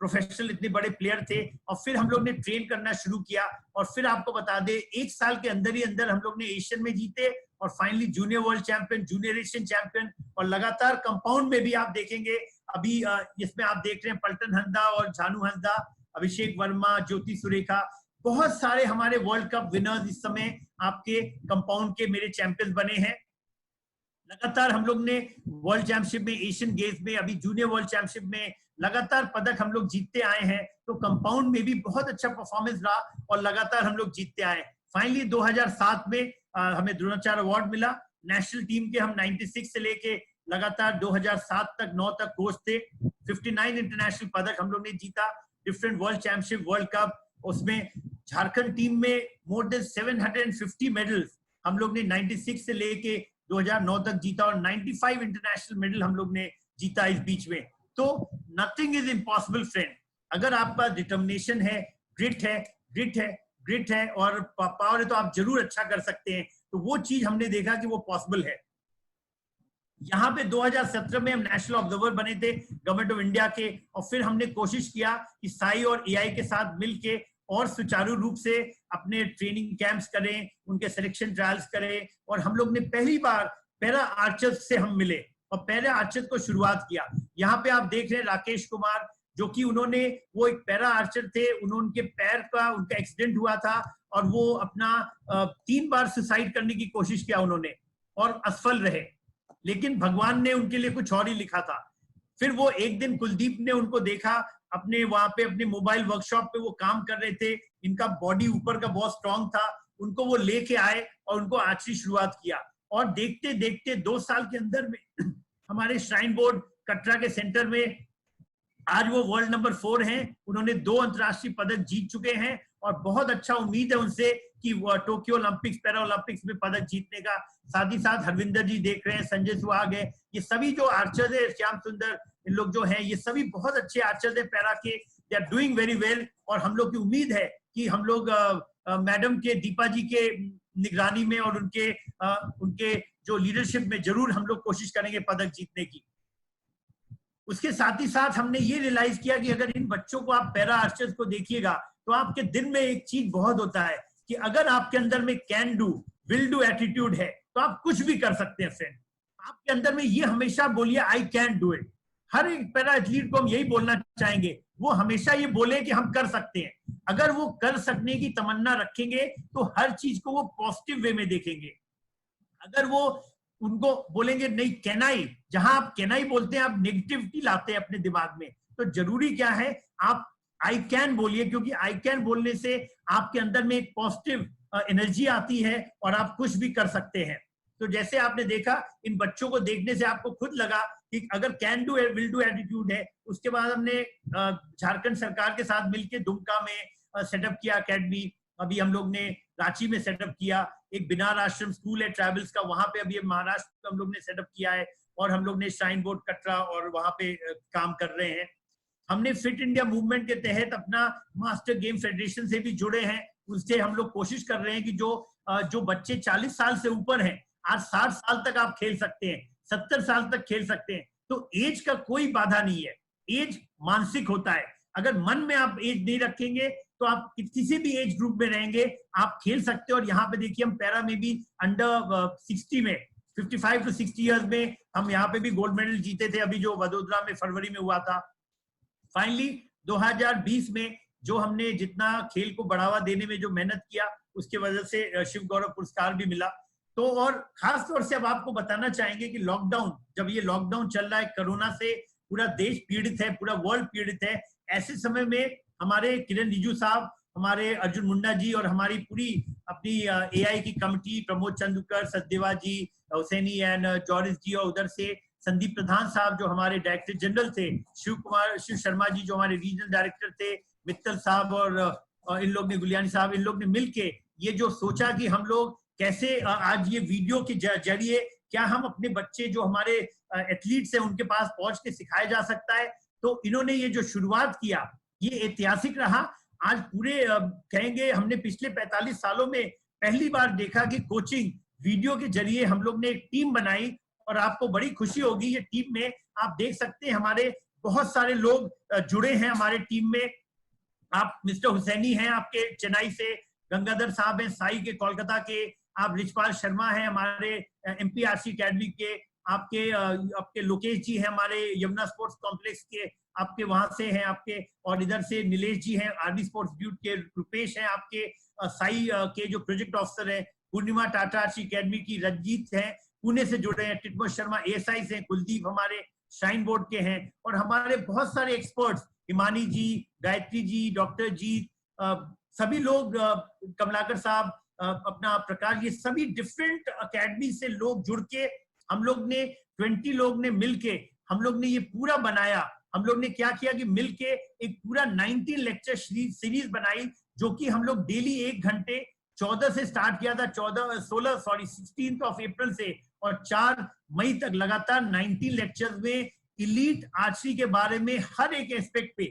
प्रोफेशनल इतने बड़े प्लेयर थे, और फिर हम लोग ने ट्रेन करना शुरू किया, और फिर आपको बता दे 1 साल के अंदर ही अंदर हम लोग ने एशियन में जीते, और finally junior world champion, junior Asian champion, और लगातार कंपाउंड में भी आप देखेंगे अभी इसमें आप देख रहे हैं पलटन हंसदा और झानू हंसदा, अभिषेक वर्मा, ज्योति सुरेखा, बहुत सारे हमारे वर्ल्ड कप विनर्स इस समय आपके कंपाउंड के मेरे चैंपियंस बने हैं। लगातार हम लोग ने वर्ल्ड चैंपियनशिप में, एशियन गेम्स में, अभी जूनियर वर्ल्ड चैंपियनशिप में लगातार पदक हम लोग जीतते आए हैं। तो कंपाउंड में भी बहुत अच्छा परफॉर्मेंस रहा और लगातार हम लोग जीतते आए। फाइनली 2007 में हमें द्रोणाचार्य अवार्ड मिला। नेशनल टीम के हम 96 से लेके लगातार 2007 तक 9 तक कोच थे। 59 इंटरनेशनल पदक हम लोग ने जीता, different world championship, world cup. उसमें झारखंड टीम में मोर देन 750 मेडल्स हम लोग ने 96 से लेके 2009 तक जीता, और 95 इंटरनेशनल मेडल हम लोग ने जीता इस बीच में। तो नथिंग इज इम्पॉसिबल फ्रेंड, अगर आपका डिटर्मिनेशन है, ग्रिट है और पावर है, तो आप जरूर अच्छा कर सकते हैं। तो वो चीज हमने देखा कि वो पॉसिबल है। यहाँ पे 2017 में हम नेशनल ऑब्जर्वर बने थे गवर्नमेंट ऑफ इंडिया के, और फिर हमने कोशिश किया कि साई और एआई के साथ मिलके और सुचारू रूप से अपने ट्रेनिंग कैंप्स करें, उनके सिलेक्शन ट्रायल्स करें। और हम लोग ने पहली बार पैरा आर्चर्स से हम मिले और पैरा आर्चर्स को शुरुआत किया। यहाँ पे आप देख रहे हैं राकेश कुमार, जो कि उन्होंने, वो एक पैरा आर्चर थे, उनके पैर का उनका एक्सीडेंट हुआ था और वो अपना 3 बार सुसाइड करने की कोशिश किया उन्होंने और असफल रहे, लेकिन भगवान ने उनके लिए कुछ और ही लिखा था। फिर वो एक दिन कुलदीप ने उनको देखा अपने वहां पे, अपने मोबाइल वर्कशॉप पे वो काम कर रहे थे, इनका बॉडी ऊपर का बहुत स्ट्रांग था, उनको वो लेके आए और उनको आर्चरी शुरुआत किया। और देखते देखते 2 साल के अंदर में हमारे श्राइन बोर्ड कटरा के सेंटर में आज वो वर्ल्ड नंबर 4 हैं। उन्होंने 2 अंतरराष्ट्रीय पदक जीत चुके हैं और बहुत अच्छा उम्मीद है उनसे कि वो टोक्यो ओलंपिक्स, पैरा ओलंपिक्स में पदक जीतने का। साथ ही साथ हरविंदर जी देख रहे हैं, संजय सुहाग है, ये सभी जो आर्चर्स है, श्याम सुंदर, इन लोग जो हैं, ये सभी बहुत अच्छे आर्चर्स हैं पैरा के। They are doing very well. और हम लोग की उम्मीद है कि हम लोग मैडम के, दीपा जी के निगरानी में और उनके जो लीडरशिप में जरूर हम लोग कोशिश करेंगे पदक जीतने की। उसके साथ ही साथ हमने ये रियलाइज किया कि अगर इन बच्चों को आप पैरा आर्चर्स को देखिएगा तो आपके दिन में एक चीज बहुत होता है कि अगर आपके अंदर में can do, will do attitude है तो आप कुछ भी कर सकते हैं फ्रेंड। आपके अंदर में ये हमेशा बोलिए आई कैन डू इट। हर एक पैरा एथलीट को हम यही बोलना चाहेंगे, वो हमेशा ये बोले कि हम कर सकते हैं। अगर वो कर सकने की तमन्ना रखेंगे तो हर चीज को वो पॉजिटिव वे में देखेंगे। अगर वो उनको बोलेंगे नहीं कैनाई, जहां आप कैनाई बोलते हैं आप नेगेटिविटी लाते हैं अपने दिमाग में, तो जरूरी क्या है आप आई कैन बोलिए, क्योंकि आई कैन बोलने से आपके अंदर में एक पॉजिटिव एनर्जी आती है और आप कुछ भी कर सकते हैं। तो जैसे आपने देखा, इन बच्चों को देखने से आपको खुद लगा कि अगर can do will do attitude है। उसके बाद हमने झारखंड सरकार के साथ मिलकर दुमका में सेटअप किया अकेडमी। अभी हम लोग ने रांची में सेटअप किया, एक बिनार आश्रम स्कूल है ट्रैवल्स का, वहां पे अभी महाराष्ट्र में हम लोग ने सेटअप किया है। और हम लोग ने श्राइन बोर्ड कटरा और वहां पे काम कर रहे हैं। हमने फिट इंडिया मूवमेंट के तहत अपना मास्टर गेम फेडरेशन से भी जुड़े हैं। उससे हम लोग कोशिश कर रहे हैं कि जो बच्चे 40 साल से ऊपर हैं, आज 60 साल तक आप खेल सकते हैं, 70 साल तक खेल सकते हैं। तो एज का कोई बाधा नहीं है, एज मानसिक होता है। अगर मन में आप एज नहीं रखेंगे तो आप किसी भी एज ग्रुप में रहेंगे, आप खेल सकते हो। और यहाँ पे देखिए, हम पैरा में भी अंडर 60 में 55 to 60 इयर्स में हम यहाँ पे भी गोल्ड मेडल जीते थे, अभी जो वडोदरा में फरवरी में हुआ था। फाइनली 2020 में जो हमने जितना खेल को बढ़ावा देने में जो मेहनत किया, उसके वजह से शिव गौरव पुरस्कार भी मिला। तो और खास तौर से अब आपको बताना चाहेंगे कि लॉकडाउन, जब ये लॉकडाउन चल रहा है, कोरोना से पूरा देश पीड़ित है, पूरा वर्ल्ड पीड़ित है, ऐसे समय में हमारे किरण रिजिजू साहब, हमारे अर्जुन मुंडा जी और हमारी पूरी अपनी एआई की committee, Pramod Chandrakar, Sachdeva ji, Husaini and Joris ji, और उधर से संदीप प्रधान साहब जो हमारे डायरेक्टर जनरल थे, शिव शर्मा जी जो हमारे रीजनल डायरेक्टर थे, मित्तल साहब और इन लोग ने, गुलियानी साहब, इन लोग ने मिलके ये जो सोचा कि हम लोग कैसे आज ये वीडियो के जरिए क्या हम अपने बच्चे जो हमारे एथलीट्स हैं उनके पास पहुंच के सिखाया जा सकता है। तो इन्होंने ये जो शुरुआत किया, ये ऐतिहासिक रहा। आज पूरे कहेंगे हमने पिछले 45 सालों में पहली बार देखा कि कोचिंग वीडियो के जरिए हम लोग ने एक टीम बनाई। और आपको बड़ी खुशी होगी, ये टीम में आप देख सकते हैं हमारे बहुत सारे लोग जुड़े हैं हमारे टीम में। आप मिस्टर हुसैनी हैं आपके चेन्नई से, गंगाधर साहब हैं साई के कोलकाता के, आप रिचपाल शर्मा हैं हमारे एमपीआरसी अकेडमी के, आपके लोकेश जी हैं हमारे यमुना स्पोर्ट्स कॉम्प्लेक्स के, आपके वहां से हैं आपके, और इधर से नीलेश जी हैं आरडी स्पोर्ट्स ब्यूट के, रुपेश हैं आपके साई के जो प्रोजेक्ट ऑफिसर है, पूर्णिमा टाटा आर्ची अकेडमी की, रंजीत हैं पुणे से जुड़े हैं, टिटमो शर्मा एएसआई से, कुलदीप हमारे श्राइन बोर्ड के हैं, और हमारे बहुत सारे एक्सपर्ट्स, हिमानी जी, गायत्री जी, डॉक्टर जी, सभी लोग, कमलाकर साहब, अपना प्रकाश, ये सभी डिफरेंट अकेडमी से लोग जुड़ के हम लोग ने 20 लोग ने मिलके हम लोग ने ये पूरा बनाया। हम लोग ने क्या किया कि मिलके एक पूरा 19 लेक्चर सीरीज बनाई, जो कि हम लोग डेली 1 घंटे 14 से स्टार्ट किया था, 16 अप्रैल से, और 4 मई तक लगातार 19 लेक्चर्स में इलीट आर्चरी के बारे में हर एक एस्पेक्ट पे,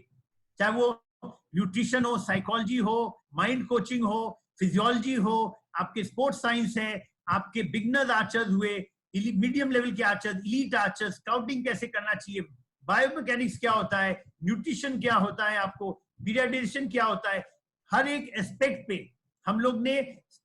चाहे वो न्यूट्रिशन हो, साइकोलॉजी हो, माइंड कोचिंग हो, फिजियोलॉजी हो, आपके स्पोर्ट्स साइंस है, आपके बिगनर्स आर्चर्स हुए, मीडियम लेवल के आर्चर्स, इलीट आर्चर्स, स्काउटिंग कैसे करना चाहिए, बायोमैकेनिक्स क्या होता है, न्यूट्रिशन क्या होता है, आपको पीरियडाइजेशन क्या होता है, हर एक एस्पेक्ट पे हम लोग ने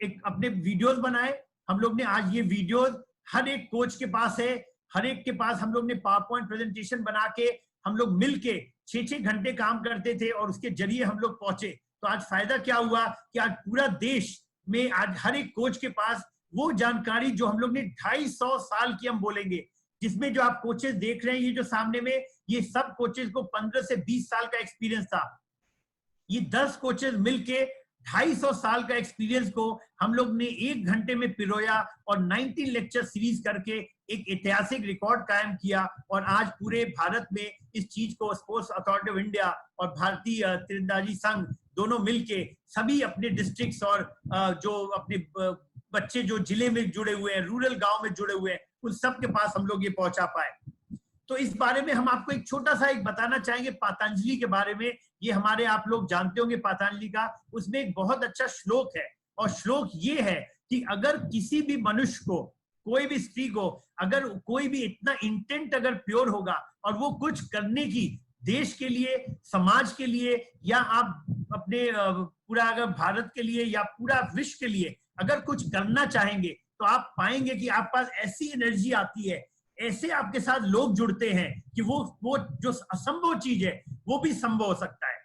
एक अपने वीडियोस बनाए। हम लोग ने आज ये वीडियोस हर एक कोच के पास है, हर एक के पास हम लोग ने पावर पॉइंट प्रेजेंटेशन बना के हम लोग मिलके 6-6 घंटे काम करते थे, और उसके जरिए हम लोग पहुंचे। तो आज फायदा क्या हुआ कि आज पूरा देश में आज हर एक कोच के पास वो जानकारी जो हम लोग ने 250 साल की हम बोलेंगे, जिसमें जो आप कोचेस देख रहे हैं ये जो सामने में, ये सब कोचेस को 15 से 20 साल का एक्सपीरियंस था। ये 10 कोचेस मिलके 250 साल का एक्सपीरियंस को हम लोग ने 1 घंटे में पिरोया, और 19 लेक्चर सीरीज करके एक ऐतिहासिक रिकॉर्ड कायम किया। और आज पूरे भारत में इस चीज को स्पोर्ट्स अथॉरिटी ऑफ इंडिया और भारतीय तीरंदाजी संघ दोनों मिलके सभी अपने डिस्ट्रिक्ट्स और जो अपने बच्चे जो जिले में जुड़े हुए हैं, रूरल गांव में जुड़े हुए हैं, उन सब के पास हम लोग ये पहुंचा पाए। तो इस बारे में हम आपको एक छोटा सा एक बताना चाहेंगे पतंजलि के बारे में। ये हमारे, आप लोग जानते होंगे पतंजलि का, उसमें एक बहुत अच्छा श्लोक है, और श्लोक ये है कि अगर किसी भी मनुष्य को, कोई भी स्त्री को, अगर कोई भी इतना इंटेंट अगर प्योर होगा और वो कुछ करने की, देश के लिए, समाज के लिए, या आप अपने पूरा अगर भारत के लिए या पूरा विश्व के लिए अगर कुछ करना चाहेंगे, तो आप पाएंगे कि आप पास ऐसी एनर्जी आती है, ऐसे आपके साथ लोग जुड़ते हैं कि वो जो असंभव चीज है वो भी संभव हो सकता है।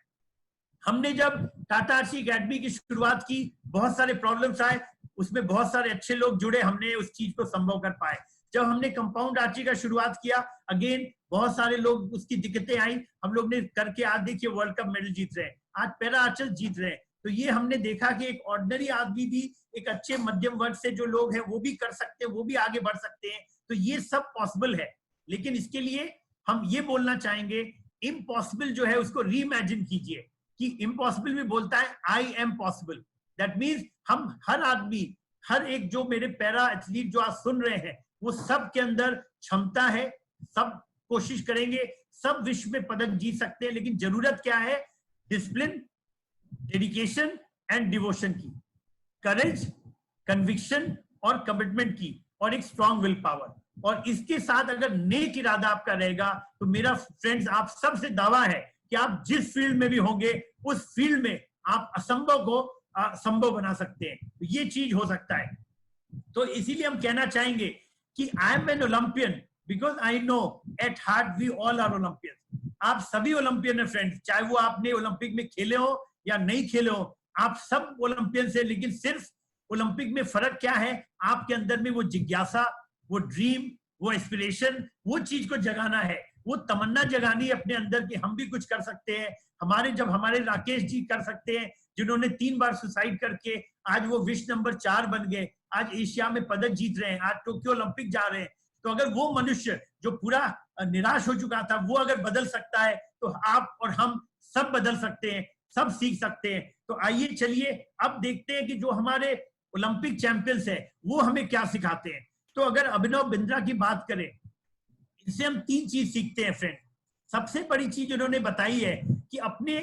हमने जब टाटा आर्ची अकेडमी की शुरुआत की, बहुत सारे प्रॉब्लम्स आए, उसमें बहुत सारे अच्छे लोग जुड़े, हमने उस चीज को संभव कर पाए। जब हमने कंपाउंड आर्ची का शुरुआत किया, अगेन बहुत सारे लोग, उसकी दिक्कतें आई, हम लोग ने करके आज देखिए वर्ल्ड कप मेडल जीत रहे हैं, आज पैरा आर्चर जीत रहे हैं। तो ये हमने देखा कि एक ऑर्डिनरी आदमी भी, एक अच्छे मध्यम वर्ग से जो लोग हैं वो भी कर सकते हैं, वो भी आगे बढ़ सकते हैं। तो ये सब पॉसिबल है, लेकिन इसके लिए हम ये बोलना चाहेंगे, इम्पॉसिबल जो है उसको रीइमेजिन कीजिए, कि इम्पॉसिबल भी बोलता है I am possible. That means हम हर आदमी, हर एक जो मेरे पैरा एथलीट जो आज सुन रहे हैं, वो सब के अंदर क्षमता है, सब कोशिश करेंगे, सब विश्व में पदक जीत सकते हैं। लेकिन जरूरत क्या है? डिसिप्लिन, डेडिकेशन एंड डिवोशन की, करेज, कन्विक्शन और कमिटमेंट की, और एक स्ट्रॉन्ग विल पावर। और इसके साथ अगर नेक इरादा आपका रहेगा, तो मेरा फ्रेंड्स आप सबसे दावा है कि आप जिस फील्ड में भी होंगे, उस फील्ड में आप असंभव को संभव बना सकते हैं। तो ये चीज हो सकता है। तो इसीलिए हम कहना चाहेंगे कि I am an Olympian because I know at heart we all are Olympians. आप सभी ओलंपियन है फ्रेंड्स, चाहे वो आपने ओलंपिक में खेले हो या नहीं खेले हो, आप सब ओलंपियंस है। लेकिन सिर्फ ओलंपिक में फर्क क्या है? आपके अंदर में वो जिज्ञासा, वो ड्रीम, वो एस्पिरेशन, वो चीज को जगाना है, वो तमन्ना जगानी है अपने अंदर कि हम भी कुछ कर सकते हैं। जब हमारे राकेश जी कर सकते हैं, जिन्होंने 3 बार सुसाइड करके आज वो विश्व नंबर 4 बन गए, आज एशिया में पदक जीत रहे हैं, आज टोक्यो ओलंपिक जा रहे हैं। तो अगर वो मनुष्य जो पूरा निराश हो चुका था, वो अगर बदल सकता है, तो आप और हम सब बदल सकते हैं, सब सीख सकते हैं। तो आइए चलिए अब देखते हैं कि जो हमारे ओलंपिक चैंपियंस है वो हमें क्या सिखाते हैं। तो अगर अभिनव बिंद्रा की बात करें, इससे हम 3 चीज सीखते हैं फ्रेंड। सबसे बड़ी चीज उन्होंने बताई है कि अपने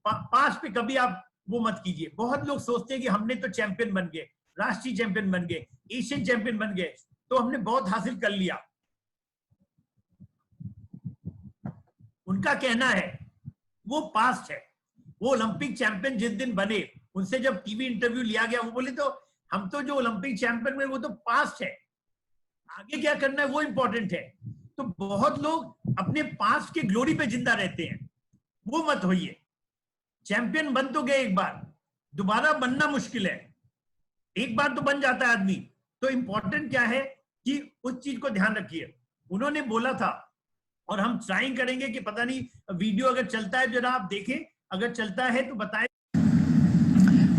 पास पे कभी आप वो मत कीजिए। बहुत लोग सोचते हैं कि हमने तो चैंपियन बन गए, राष्ट्रीय चैंपियन बन गए, एशियन चैंपियन बन गए, तो हमने बहुत हासिल कर लिया। उनका कहना है वो पास्ट है। वो ओलंपिक चैंपियन जिस दिन बने, उनसे जब टीवी इंटरव्यू लिया गया, वो बोले तो हम तो जो ओलंपिक चैंपियन हुए वो तो पास्ट है, आगे क्या करना है वो इंपॉर्टेंट है। तो बहुत लोग अपने पास्ट के ग्लोरी पे जिंदा रहते हैं, वो मत होइए। चैंपियन बन तो गए एक बार, दोबारा बनना मुश्किल है, एक बार तो बन जाता है आदमी। तो इंपॉर्टेंट क्या है कि उस चीज को ध्यान रखिए। उन्होंने बोला था, और हम ट्राई करेंगे कि पता नहीं वीडियो अगर चलता है जरा आप देखें, अगर चलता है तो बताएं।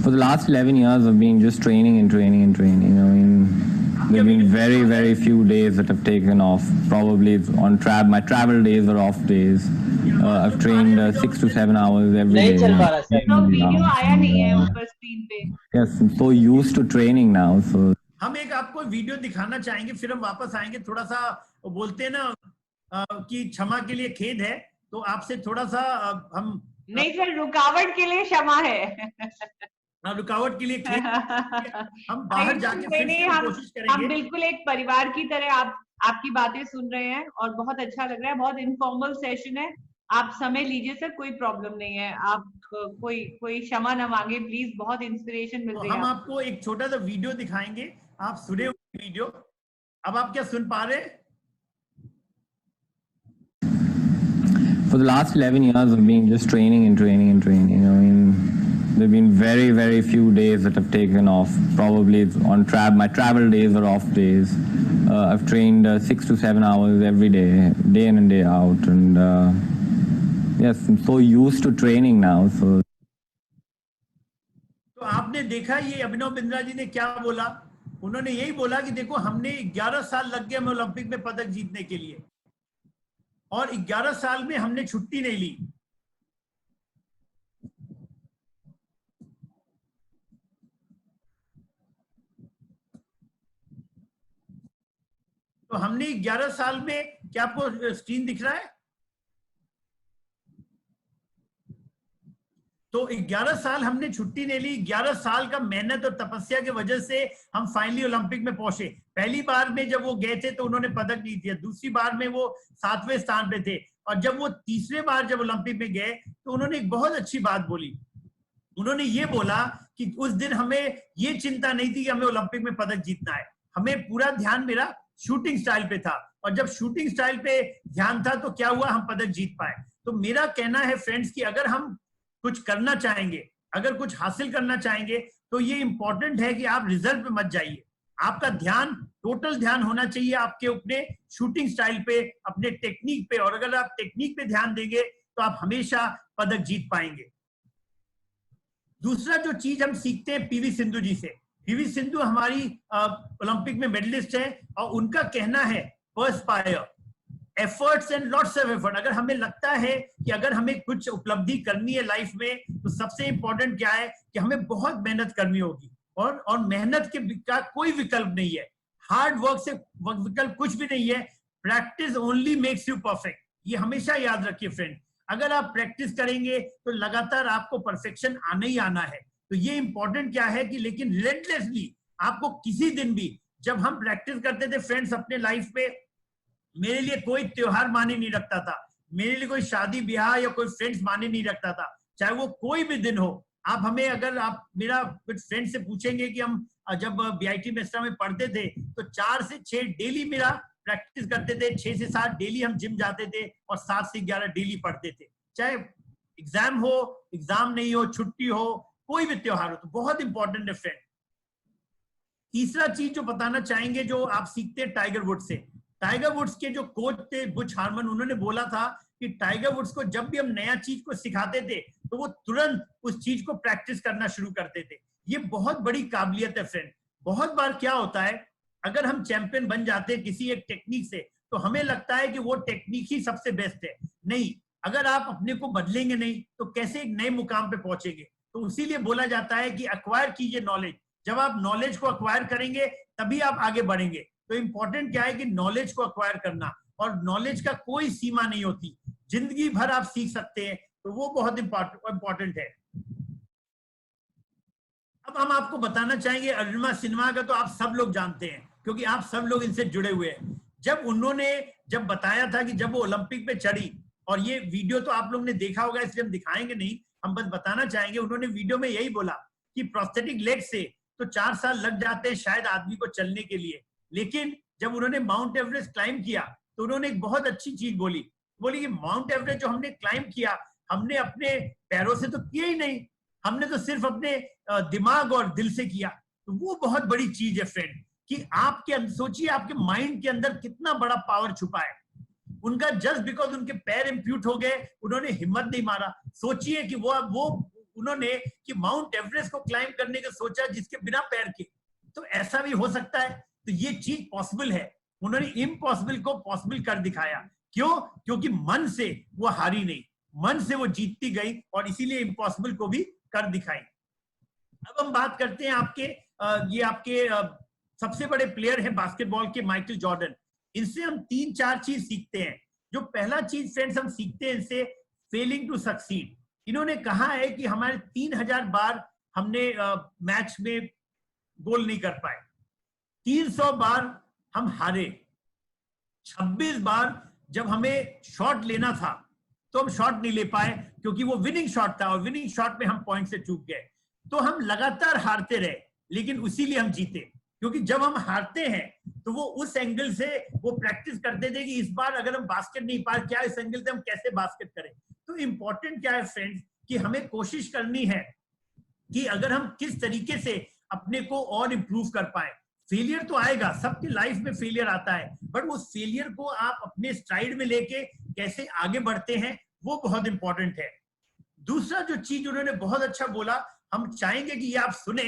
For the last 11 years, I've been just training and training and training. I mean, there have been very, very few days that have taken off. Probably on my travel days or off days. I've trained 6 to 7 hours every day. तो video आया नहीं है ऊपर screen पे। Yes, I'm so used to training now. So हम एक आपको video दिखाना चाहेंगे, फिर हम वापस आएंगे। थोड़ा सा बोलते हैं ना कि क्षमा के लिए खेद है, तो आपसे थोड़ा सा हम नहीं सर, रुकावट के लिए क्षमा है। रुकावट के लिए खेद। हम बाहर जाके फिर से कोशिश करेंगे। हम बिल्कुल एक परिवार की तरह आपकी बातें सुन रहे हैं और बहुत अच्छा लग रहा है। बहुत इनफॉर्मल सेशन है, आप समय लीजिए सर, कोई प्रॉब्लम नहीं है। आप कोई क्षमा न मांगे प्लीज, बहुत इंस्पिरेशन मिल रही है। हम आपको एक छोटा सा वीडियो दिखाएंगे, आप सुने हुए वीडियो। अब आप क्या सुन पा रहे? For the last 11 years, I've been just training and training and training. I mean, there have been very, very few days that have taken off. Probably on my travel days or off days. I've trained 6 to 7 hours every day, day in and day out. And yes, I'm so used to training now. So. तो आपने देखा ये अभिनव बिंद्रा जी ने क्या बोला। उन्होंने यही बोला कि देखो हमने 11 साल लग गए हमें ओलंपिक में पदक जीतने के लिए, और 11 साल में हमने छुट्टी नहीं ली। तो हमने 11 साल में, क्या आपको स्क्रीन दिख रहा है? तो 11 साल हमने छुट्टी नहीं ली। 11 साल का मेहनत और तपस्या की वजह से हम फाइनली ओलंपिक में पहुंचे। पहली बार में जब वो गए थे तो उन्होंने पदक नहीं दिया, दूसरी बार में वो 7वें स्थान पे थे, और जब वो तीसरे बार जब ओलंपिक में गए तो उन्होंने एक बहुत अच्छी बात बोली। उन्होंने ये बोला कि उस दिन हमें ये चिंता नहीं थी कि हमें ओलंपिक में पदक जीतना है, हमें पूरा ध्यान मेरा शूटिंग स्टाइल पे था, और जब शूटिंग स्टाइल पे ध्यान था तो क्या हुआ, हम पदक जीत पाए। तो मेरा कहना है फ्रेंड्स कि अगर हम कुछ करना चाहेंगे, अगर कुछ हासिल करना चाहेंगे, तो ये इंपॉर्टेंट है कि आप रिजल्ट पे मत जाइए। आपका ध्यान, टोटल ध्यान होना चाहिए आपके अपने शूटिंग स्टाइल पे, अपने टेक्निक पे, और अगर आप टेक्निक पे ध्यान देंगे तो आप हमेशा पदक जीत पाएंगे। दूसरा जो चीज हम सीखते हैं पीवी सिंधु जी से। पीवी सिंधु हमारी ओलंपिक में मेडलिस्ट है, और उनका कहना है perspire, efforts and lots of effort. अगर हमें लगता है कि अगर हमें कुछ उपलब्धि करनी है लाइफ में, तो सबसे इंपॉर्टेंट क्या है कि हमें बहुत मेहनत करनी होगी, और मेहनत के का कोई विकल्प नहीं है। हार्ड वर्क से विकल्प कुछ भी नहीं है। Practice only makes you perfect, ये हमेशा याद रखिए फ्रेंड। अगर आप प्रैक्टिस करेंगे तो लगातार आपको परफेक्शन आना ही आना है। तो ये इंपॉर्टेंट क्या है कि लेकिन रिलेंटलेसली आपको किसी दिन भी, जब हम प्रैक्टिस करते थे फ्रेंड्स अपने लाइफ में, मेरे लिए कोई त्योहार माने नहीं रखता था, मेरे लिए कोई शादी ब्याह या कोई फ्रेंड्स माने नहीं रखता था, चाहे वो कोई भी दिन हो। आप हमें, अगर आप मेरा कुछ फ्रेंड से पूछेंगे कि हम जब बीआईटी मेस्ट्रा में पढ़ते थे तो 4 से 6 डेली मेरा प्रैक्टिस करते थे, 6 से 7 डेली हम जिम जाते थे, और 7 से 11 डेली पढ़ते थे, चाहे एग्जाम हो, एग्जाम नहीं हो, छुट्टी हो, कोई भी त्योहार हो। तो बहुत इंपॉर्टेंट है फ्रेंड। तीसरा चीज जो बताना चाहेंगे, जो आप सीखते हैं टाइगर वुड्स से। टाइगर वुड्स के जो कोच थे बुच हारमन, उन्होंने बोला था कि टाइगर वुड्स को जब भी हम नया चीज को सिखाते थे तो वो तुरंत उस चीज को प्रैक्टिस करना शुरू करते थे। ये बहुत बड़ी काबिलियत है फ्रेंड। बहुत बार क्या होता है, अगर हम चैंपियन बन जाते हैं किसी एक टेक्निक से, तो हमें लगता है कि वो टेक्निक ही सबसे बेस्ट है। नहीं, अगर आप अपने को बदलेंगे नहीं तो कैसे एक नए मुकाम पे पहुंचेंगे। तो इसीलिए बोला जाता है कि अक्वायर कीजिए नॉलेज। जब आप नॉलेज को अक्वायर करेंगे तभी आप आगे बढ़ेंगे। तो इंपॉर्टेंट क्या है कि नॉलेज को अक्वायर करना, और नॉलेज का कोई सीमा नहीं होती, जिंदगी भर आप सीख सकते हैं। तो वो बहुत इंपॉर्टेंट है। अब हम आपको बताना चाहेंगे अरुणिमा सिन्हा का, तो आप सब लोग जानते हैं क्योंकि आप सब लोग इनसे जुड़े हुए हैं। जब उन्होंने बताया था कि जब वो ओलंपिक पे चढ़ी और ये वीडियो तो आप लोग ने देखा होगा इसलिए हम दिखाएंगे नहीं, हम बस बताना चाहेंगे। उन्होंने वीडियो में यही बोला कि प्रोस्थेटिक लेग से तो 4 साल लग जाते हैं शायद आदमी को चलने के लिए, लेकिन जब उन्होंने माउंट एवरेस्ट क्लाइम किया तो उन्होंने एक बहुत अच्छी चीज बोली कि माउंट एवरेस्ट जो हमने क्लाइम किया, हमने अपने पैरों से तो किया ही नहीं, हमने तो सिर्फ अपने दिमाग और दिल से किया। तो वो बहुत बड़ी चीज है फ्रेंड, कि आपके सोचिए आपके माइंड के अंदर कितना बड़ा पावर छुपा है। उनका जस्ट बिकॉज उनके पैर इम्प्यूट हो गए, उन्होंने हिम्मत नहीं मारा। सोचिए कि वो उन्होंने कि माउंट एवरेस्ट को क्लाइम करने का सोचा जिसके बिना पैर के, तो ऐसा भी हो सकता है। तो ये चीज पॉसिबल है, उन्होंने इम्पॉसिबल को पॉसिबल कर दिखाया। क्यों? क्योंकि मन से वो हारी नहीं, मन से वो जीतती गई और इसीलिए इम्पॉसिबल को भी कर दिखाई। अब हम बात करते हैं आपके ये आपके सबसे बड़े प्लेयर है बास्केटबॉल के माइकल जॉर्डन। इनसे हम 3-4 चीज सीखते हैं। जो पहला चीज फ्रेंड्स हम सीखते हैं इनसे, फेलिंग टू सक्सीड। इन्होंने कहा है कि हमारे 3000 बार हमने मैच में गोल नहीं कर पाए, 300 बार हम हारे, 26 बार जब हमें शॉट लेना था तो हम शॉट नहीं ले पाए क्योंकि वो विनिंग शॉट था और विनिंग शॉट में हम पॉइंट से चूक गए। तो हम लगातार हारते रहे, लेकिन उसीलिए हम जीते, क्योंकि जब हम हारते हैं तो वो उस एंगल से वो प्रैक्टिस करते थे कि इस बार अगर हम बास्केट नहीं पाए, क्या इस एंगल से हम कैसे बास्केट करें। तो इंपॉर्टेंट क्या है फ्रेंड्स, कि हमें कोशिश करनी है कि अगर हम किस तरीके से अपने को और इंप्रूव कर पाए। फेलियर तो आएगा, सबके लाइफ में फेलियर आता है, बट उस फेलियर को आप अपने स्ट्राइड में लेके कैसे आगे बढ़ते हैं वो बहुत इंपॉर्टेंट है। दूसरा जो चीज उन्होंने बहुत अच्छा बोला, हम चाहेंगे कि ये आप सुने,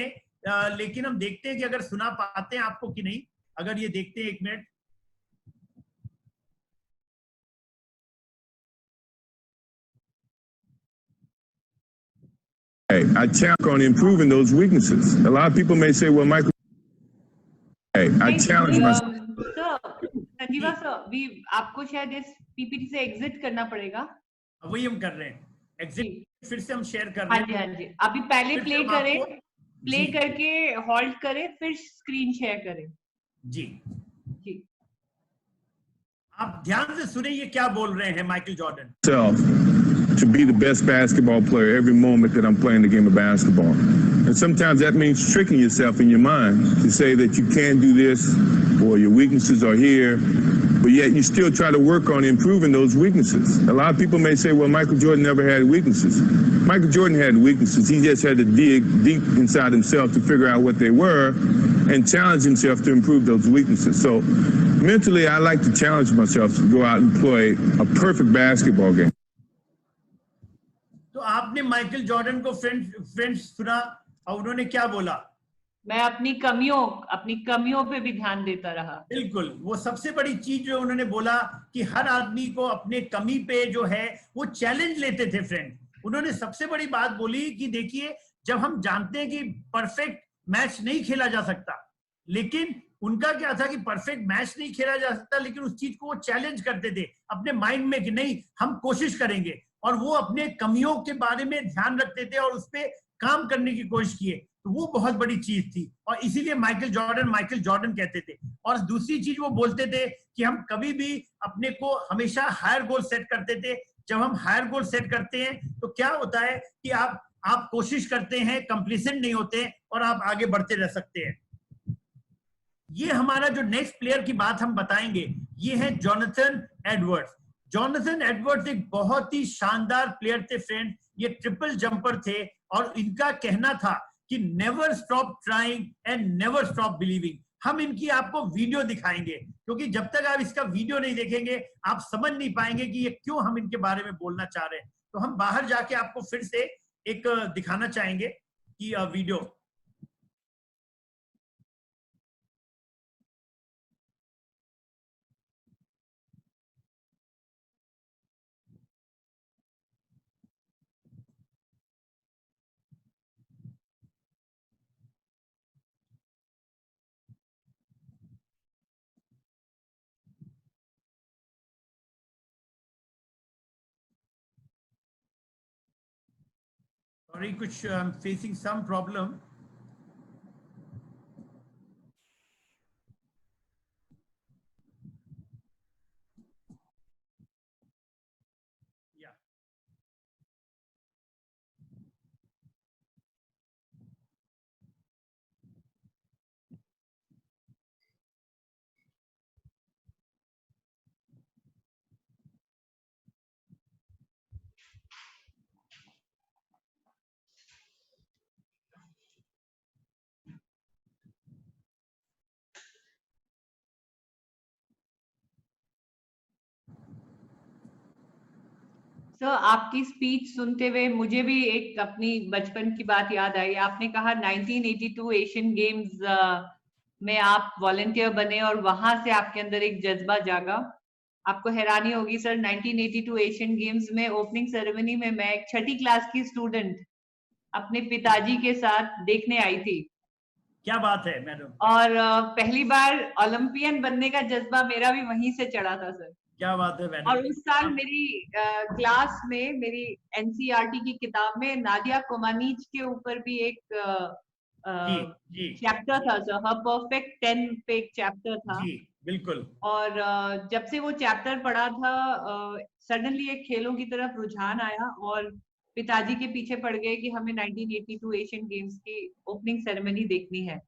लेकिन हम देखते हैं कि अगर सुना पाते हैं आपको कि नहीं। अगर ये देखते हैं, 1 minute. Hey, I challenge on improving those weaknesses. A lot of people may say, well, Michael, hey, I challenge myself. Sanjeeva sir, आपको शायद इस पीपीटी से एग्जिट करना पड़ेगा। वही हम कर रहे हैं, एग्जिट फिर से हम शेयर कर हाँ रहे जी, हैं। हाँ जी, अभी पहले फिर से प्ले हम करें, आपको- प्ले जी, करके होल्ड करें, फिर स्क्रीन शेयर करें। जी, जी, आप ध्यान से सुने ये क्या बोल रहे हैं Michael Jordan. To be the best basketball player every moment that I'm playing the game of basketball. And sometimes that means tricking yourself in your mind to say that you can't do this or your weaknesses are here, but yet you still try to work on improving those weaknesses. A lot of people may say, well, Michael Jordan never had weaknesses. Michael Jordan had weaknesses. He just had to dig deep inside himself to figure out what they were and challenge himself to improve those weaknesses. So mentally, I like to challenge myself to go out and play a perfect basketball game. तो आपने Michael Jordan को friends सुना और उन्होंने क्या बोला। मैं अपनी कमियों पे भी ध्यान देता रहा। बिल्कुल, वो सबसे बड़ी चीज जो उन्होंने बोला कि हर आदमी को अपने कमी पे जो है वो चैलेंज लेते थे फ्रेंड। उन्होंने सबसे बड़ी बात बोली कि देखिए, जब हम जानते हैं कि परफेक्ट मैच नहीं खेला जा सकता, लेकिन उनका क्या था कि परफेक्ट मैच नहीं खेला जा सकता, लेकिन उस चीज को वो चैलेंज करते थे अपने माइंड में कि नहीं, हम कोशिश करेंगे। और वो अपने कमियों के बारे में ध्यान रखते थे और उस पर काम करने की कोशिश किए। तो वो बहुत बड़ी चीज थी और इसीलिए माइकल जॉर्डन कहते थे। और दूसरी चीज वो बोलते थे कि हम कभी भी अपने को हमेशा हायर गोल सेट करते थे। जब हम हायर गोल सेट करते हैं तो क्या होता है कि आप कोशिश करते हैं, कंप्लीसेंट नहीं होते और आप आगे बढ़ते रह सकते हैं। ये हमारा जो नेक्स्ट प्लेयर की बात हम बताएंगे, ये है जोनाथन एडवर्ड्स। जोनाथन एडवर्ड्स एक बहुत ही शानदार प्लेयर थे फ्रेंड। ये ट्रिपल जंपर थे और इनका कहना था कि never stop trying and never stop believing. हम इनकी आपको वीडियो दिखाएंगे, क्योंकि जब तक आप इसका वीडियो नहीं देखेंगे आप समझ नहीं पाएंगे कि ये क्यों हम इनके बारे में बोलना चाह रहे हैं। तो हम बाहर जाके आपको फिर से एक दिखाना चाहेंगे कि वीडियो। Sorry, कुछ facing some problem. तो आपकी स्पीच सुनते हुए मुझे भी एक अपनी बचपन की बात याद आई। आपने कहा 1982 एशियन गेम्स में आप वॉलंटियर बने और वहां से आपके अंदर एक जज्बा जागा। आपको हैरानी होगी सर, 1982 एशियन गेम्स में ओपनिंग सेरेमनी में मैं एक 6ठी क्लास की स्टूडेंट अपने पिताजी के साथ देखने आई थी। क्या बात है मैडम। और पहली बार ओलंपियन बनने का जज्बा मेरा भी वहीं से चढ़ा था सर। क्या बात है मैडम। और उस साल मेरी क्लास में मेरी एनसीईआरटी की किताब में नादिया कोमानीच के ऊपर भी एक जी चैप्टर था सर, हर परफेक्ट 10 पे एक चैप्टर था। जी बिल्कुल। और जब से वो चैप्टर पढ़ा था सडनली एक खेलों की तरफ रुझान आया और पिताजी के पीछे पड़ गए कि हमें 1982 एशियन गेम्स की ओपनिंग सेरेमनी देखनी है।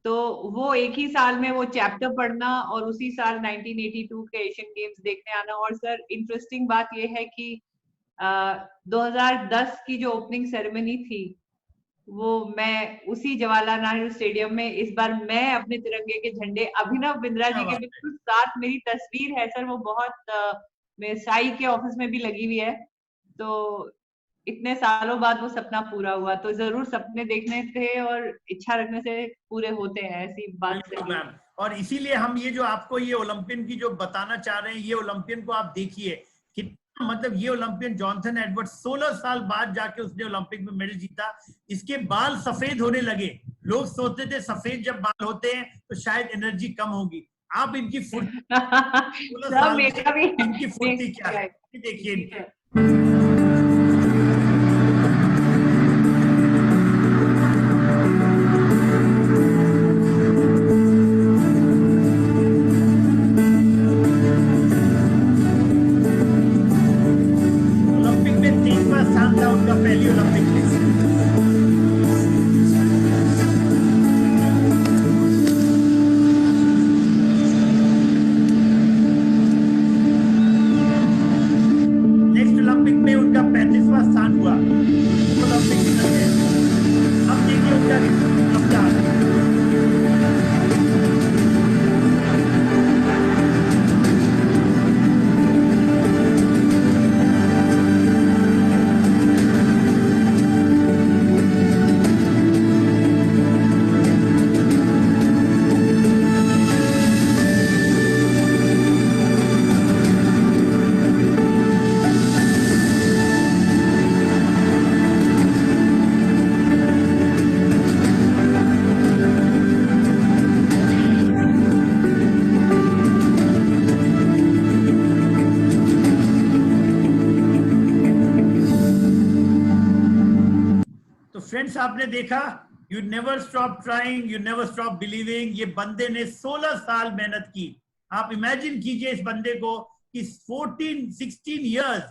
तो वो एक ही साल में वो चैप्टर पढ़ना और उसी साल 1982 के एशियन गेम्स देखने आना। और सर इंटरेस्टिंग बात ये है कि 2010 की जो ओपनिंग सेरेमनी थी वो मैं उसी जवाहरलाल नेहरू स्टेडियम में, इस बार मैं अपने तिरंगे के झंडे अभिनव बिंद्रा जी के बिल्कुल साथ मेरी तस्वीर है सर, वो बहुत मेरे साई के ऑफिस में भी लगी हुई है। तो इतने सालों बाद वो सपना पूरा हुआ। तो जरूर सपने देखने थे और इच्छा रखने से पूरे होते हैं, ऐसी बात बिल्कुल सही है। मैम। और इसीलिए हम ये जो आपको ये ओलंपियन की जो बताना चाह रहे हैं, ये ओलंपियन को आप देखिए कितना, मतलब ये ओलंपियन जॉनसन एडवर्ड 16 साल बाद जाके उसने ओलंपिक में मेडल जीता। इसके बाल सफेद होने लगे। लोग सोचते थे सफेद जब बाल होते हैं तो शायद एनर्जी कम होगी। आप इनकी फुर्ती 16 साल में इनकी फुर्ती क्या है देखिए इनकी। ओलंपिक में 3वां स्थान था उनका, पहली ओलंपिक में। नेक्स्ट ओलंपिक में उनका 35वां स्थान हुआ। ओलंपिक जीत गए। अब देखिए उनका रफ्तार। तो फ्रेंड्स आपने देखा, you never stop trying, you never stop believing. ये बंदे ने 16 साल मेहनत की। आप इमेजिन कीजिए इस बंदे को कि 16 इयर्स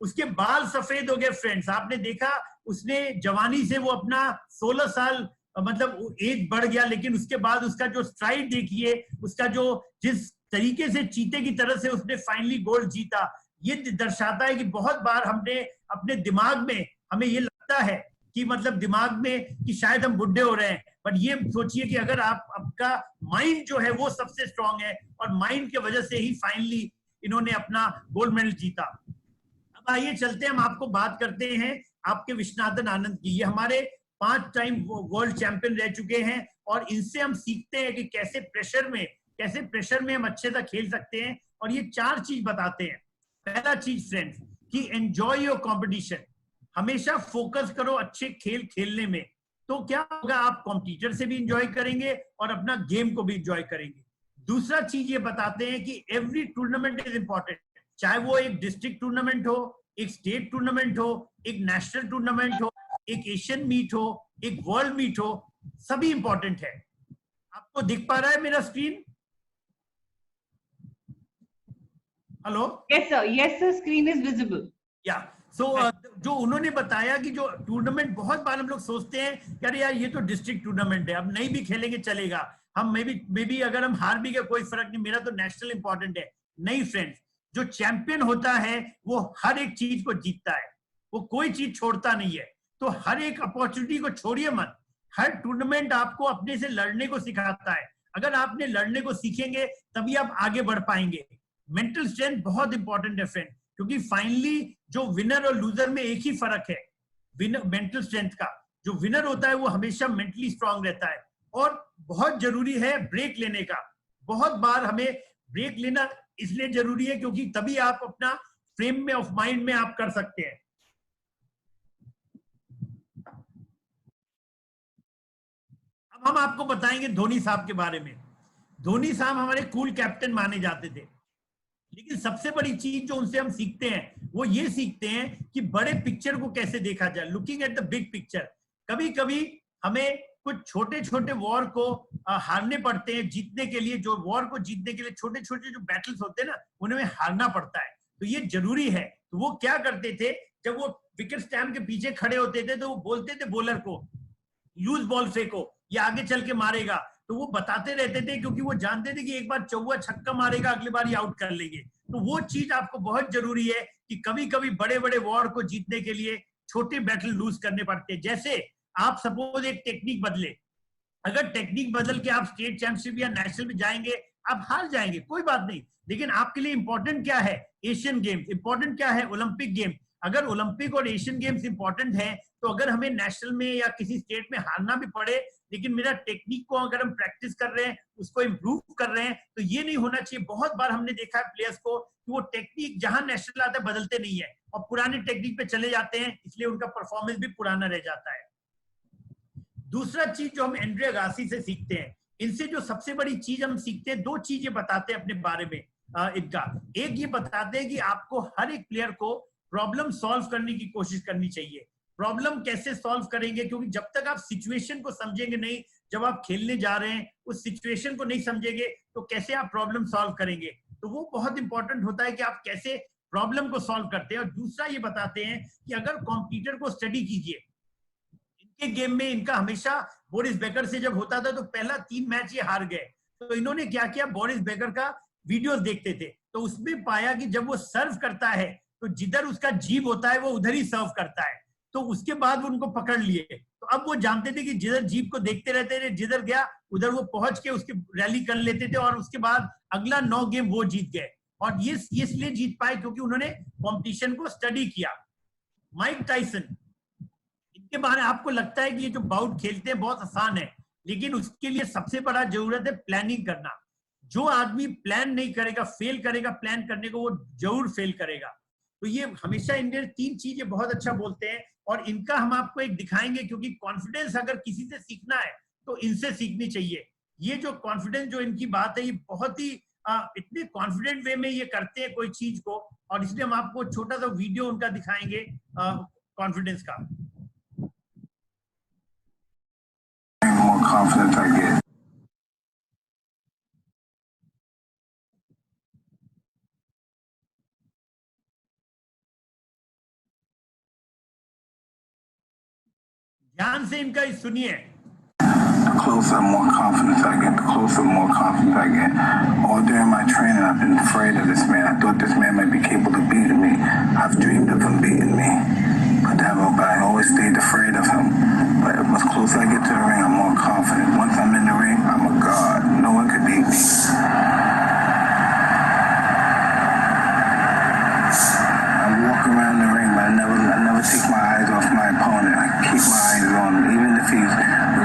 उसके बाल सफेद हो गए। फ्रेंड्स आपने देखा, उसने जवानी से वो अपना 16 साल मतलब एज बढ़ गया, लेकिन उसके बाद उसका जो स्ट्राइड देखिए, उसका जो जिस तरीके से चीते की तरह से उसने फाइनली गोल्ड जीता, ये दर्शाता है कि बहुत बार हमने अपने दिमाग में, हमें ये लगता है कि मतलब दिमाग में कि शायद हम बुढ़े हो रहे हैं, बट ये सोचिए कि अगर आपका माइंड जो है वो सबसे स्ट्रांग है और माइंड की वजह से ही फाइनली इन्होंने अपना गोल्ड मेडल जीता। अब आइए चलते हैं, हम आपको बात करते हैं आपके विश्वनाथन आनंद की। ये हमारे 5 टाइम वर्ल्ड चैंपियन रह चुके हैं और इनसे हम सीखते हैं कि कैसे प्रेशर में हम अच्छे से खेल सकते हैं। और ये 4 चीज बताते हैं। पहला चीज फ्रेंड्स कि एंजॉय योर कॉम्पिटिशन, हमेशा फोकस करो अच्छे खेल खेलने में। तो क्या होगा, आप कॉम्पिटिटर से भी इंजॉय करेंगे और अपना गेम को भी इंजॉय करेंगे। दूसरा चीज ये बताते हैं कि एवरी टूर्नामेंट इज इंपॉर्टेंट, चाहे वो एक डिस्ट्रिक्ट टूर्नामेंट हो, एक स्टेट टूर्नामेंट हो, एक नेशनल टूर्नामेंट हो, एक एशियन मीट हो, एक वर्ल्ड मीट हो, सभी इंपॉर्टेंट है। आपको दिख पा रहा है मेरा screen? Hello? Yes sir, screen is visible. या जो उन्होंने बताया कि जो टूर्नामेंट, बहुत बार हम लोग सोचते हैं कि अरे यार ये तो डिस्ट्रिक्ट टूर्नामेंट है, अब नहीं भी खेलेंगे चलेगा, हम मे बी अगर हम हार भी गए कोई फर्क नहीं, मेरा तो नेशनल इंपॉर्टेंट है। नहीं फ्रेंड्स, जो चैंपियन होता है वो हर एक चीज को जीतता है, वो कोई चीज छोड़ता नहीं है। तो हर एक अपॉर्चुनिटी को छोड़िए मत। हर टूर्नामेंट आपको अपने से लड़ने को सिखाता है। अगर आपने लड़ने को सीखेंगे तभी आप आगे बढ़ पाएंगे। मेंटल स्ट्रेंथ बहुत इंपॉर्टेंट है फ्रेंड। क्योंकि फाइनली जो विनर और लूजर में एक ही फर्क है, विनर मेंटल स्ट्रेंथ का। जो विनर होता है वो हमेशा मेंटली स्ट्रांग रहता है। और बहुत जरूरी है ब्रेक लेने का। बहुत बार हमें ब्रेक लेना इसलिए जरूरी है क्योंकि तभी आप अपना फ्रेम में ऑफ माइंड में आप कर सकते हैं। अब हम आपको बताएंगे धोनी साहब के बारे में। धोनी साहब हमारे कूल कैप्टन माने जाते थे, लेकिन सबसे बड़ी चीज जो उनसे हम सीखते हैं वो ये सीखते हैं कि बड़े पिक्चर को कैसे देखा जाए, looking at the big picture. कभी कभी हमें कुछ छोटे छोटे वॉर को हारने पड़ते हैं जीतने के लिए। जो वॉर को जीतने के लिए छोटे छोटे जो बैटल्स होते हैं ना, उन्हें हारना पड़ता है, तो ये जरूरी है। तो वो क्या करते थे, जब वो विकेट स्टैम्प के पीछे खड़े होते थे तो वो बोलते थे बॉलर को, लूज बॉल फेंको, ये आगे चल के मारेगा। तो वो बताते रहते थे क्योंकि वो जानते थे कि एक बार चौवा छक्का मारेगा, अगली बार ये आउट कर लेंगे। तो वो चीज आपको बहुत जरूरी है कि कभी कभी बड़े बड़े वॉर को जीतने के लिए छोटे बैटल लूज करने पड़ते हैं। जैसे आप सपोज एक टेक्निक बदले, अगर टेक्निक बदल के आप स्टेट चैंपियनशिप या नेशनल में जाएंगे, आप हार जाएंगे, कोई बात नहीं। लेकिन आपके लिए इंपॉर्टेंट क्या है, एशियन गेम्स। इंपॉर्टेंट क्या है, ओलंपिक गेम। अगर ओलंपिक और एशियन गेम्स इंपॉर्टेंट है, तो अगर हमें नेशनल में या किसी स्टेट में हारना भी पड़े, लेकिन मेरा टेक्निक को अगर हम प्रैक्टिस कर रहे हैं, उसको इम्प्रूव कर रहे हैं, तो ये नहीं होना चाहिए। बहुत बार हमने देखा है प्लेयर्स को कि वो टेक्निक जहां नेशनल आता है बदलते नहीं है और पुराने टेक्निक पे चले जाते हैं, इसलिए उनका परफॉर्मेंस भी पुराना रह जाता है। दूसरा चीज जो हम एंड्रे अगासी से सीखते हैं, इनसे जो सबसे बड़ी चीज हम सीखते हैं, दो चीजें बताते हैं अपने बारे में इनका। एक ये बताते हैं कि आपको हर एक प्लेयर को प्रॉब्लम सॉल्व करने की कोशिश करनी चाहिए। प्रॉब्लम कैसे सॉल्व करेंगे, क्योंकि जब तक आप सिचुएशन को समझेंगे नहीं, जब आप खेलने जा रहे हैं उस सिचुएशन को नहीं समझेंगे तो कैसे आप प्रॉब्लम सॉल्व करेंगे। तो वो बहुत इंपॉर्टेंट होता है कि आप कैसे प्रॉब्लम को सॉल्व करते हैं। और दूसरा ये बताते हैं कि अगर कॉम्पिटिटर को स्टडी कीजिए, इनके गेम में इनका हमेशा बोरिस बेकर से जब होता था तो पहला 3 मैच ये हार गए। तो इन्होंने क्या किया, बोरिस बेकर का वीडियोस देखते थे, तो उसमें पाया कि जब वो सर्व करता है तो जिधर उसका जीभ होता है वो उधर ही सर्व करता है। तो उसके बाद वो उनको पकड़ लिए। तो अब वो जानते थे कि जिधर जीभ को देखते रहते थे, जिधर गया उधर वो पहुंच के उसकी रैली कर लेते थे, और उसके बाद अगला 9 गेम वो जीत गए। और ये इसलिए जीत पाए क्योंकि उन्होंने कंपटीशन को स्टडी किया। माइक टाइसन, इनके बारे में आपको लगता है कि ये जो बाउट खेलते हैं बहुत आसान है, लेकिन उसके लिए सबसे बड़ा जरूरत है प्लानिंग करना। जो आदमी प्लान नहीं करेगा, फेल करेगा प्लान करने को, वो जरूर फेल करेगा। तो ये हमेशा इंडियन 3 चीजें बहुत अच्छा बोलते हैं, और इनका हम आपको एक दिखाएंगे, क्योंकि कॉन्फिडेंस अगर किसी से सीखना है तो इनसे सीखनी चाहिए। ये जो कॉन्फिडेंस जो इनकी बात है, ये बहुत ही इतने कॉन्फिडेंट वे में ये करते हैं कोई चीज को, और इसलिए हम आपको छोटा सा वीडियो उनका दिखाएंगे कॉन्फिडेंस का। More confidence I get. ध्यान से इनका सुनिए। The closer, more confidence I get. The closer, more confidence I get. All during my training, I've been afraid of this man. I thought this man might be capable of beating me. I've dreamed of him beating me, but I always stayed afraid of him. But as closer I get to the ring, I'm more confident. Once I'm in the ring, I'm a god. No one could beat me. I walk around the ring, but I never take my eyes off my opponent. I keep my eyes on him, even if he's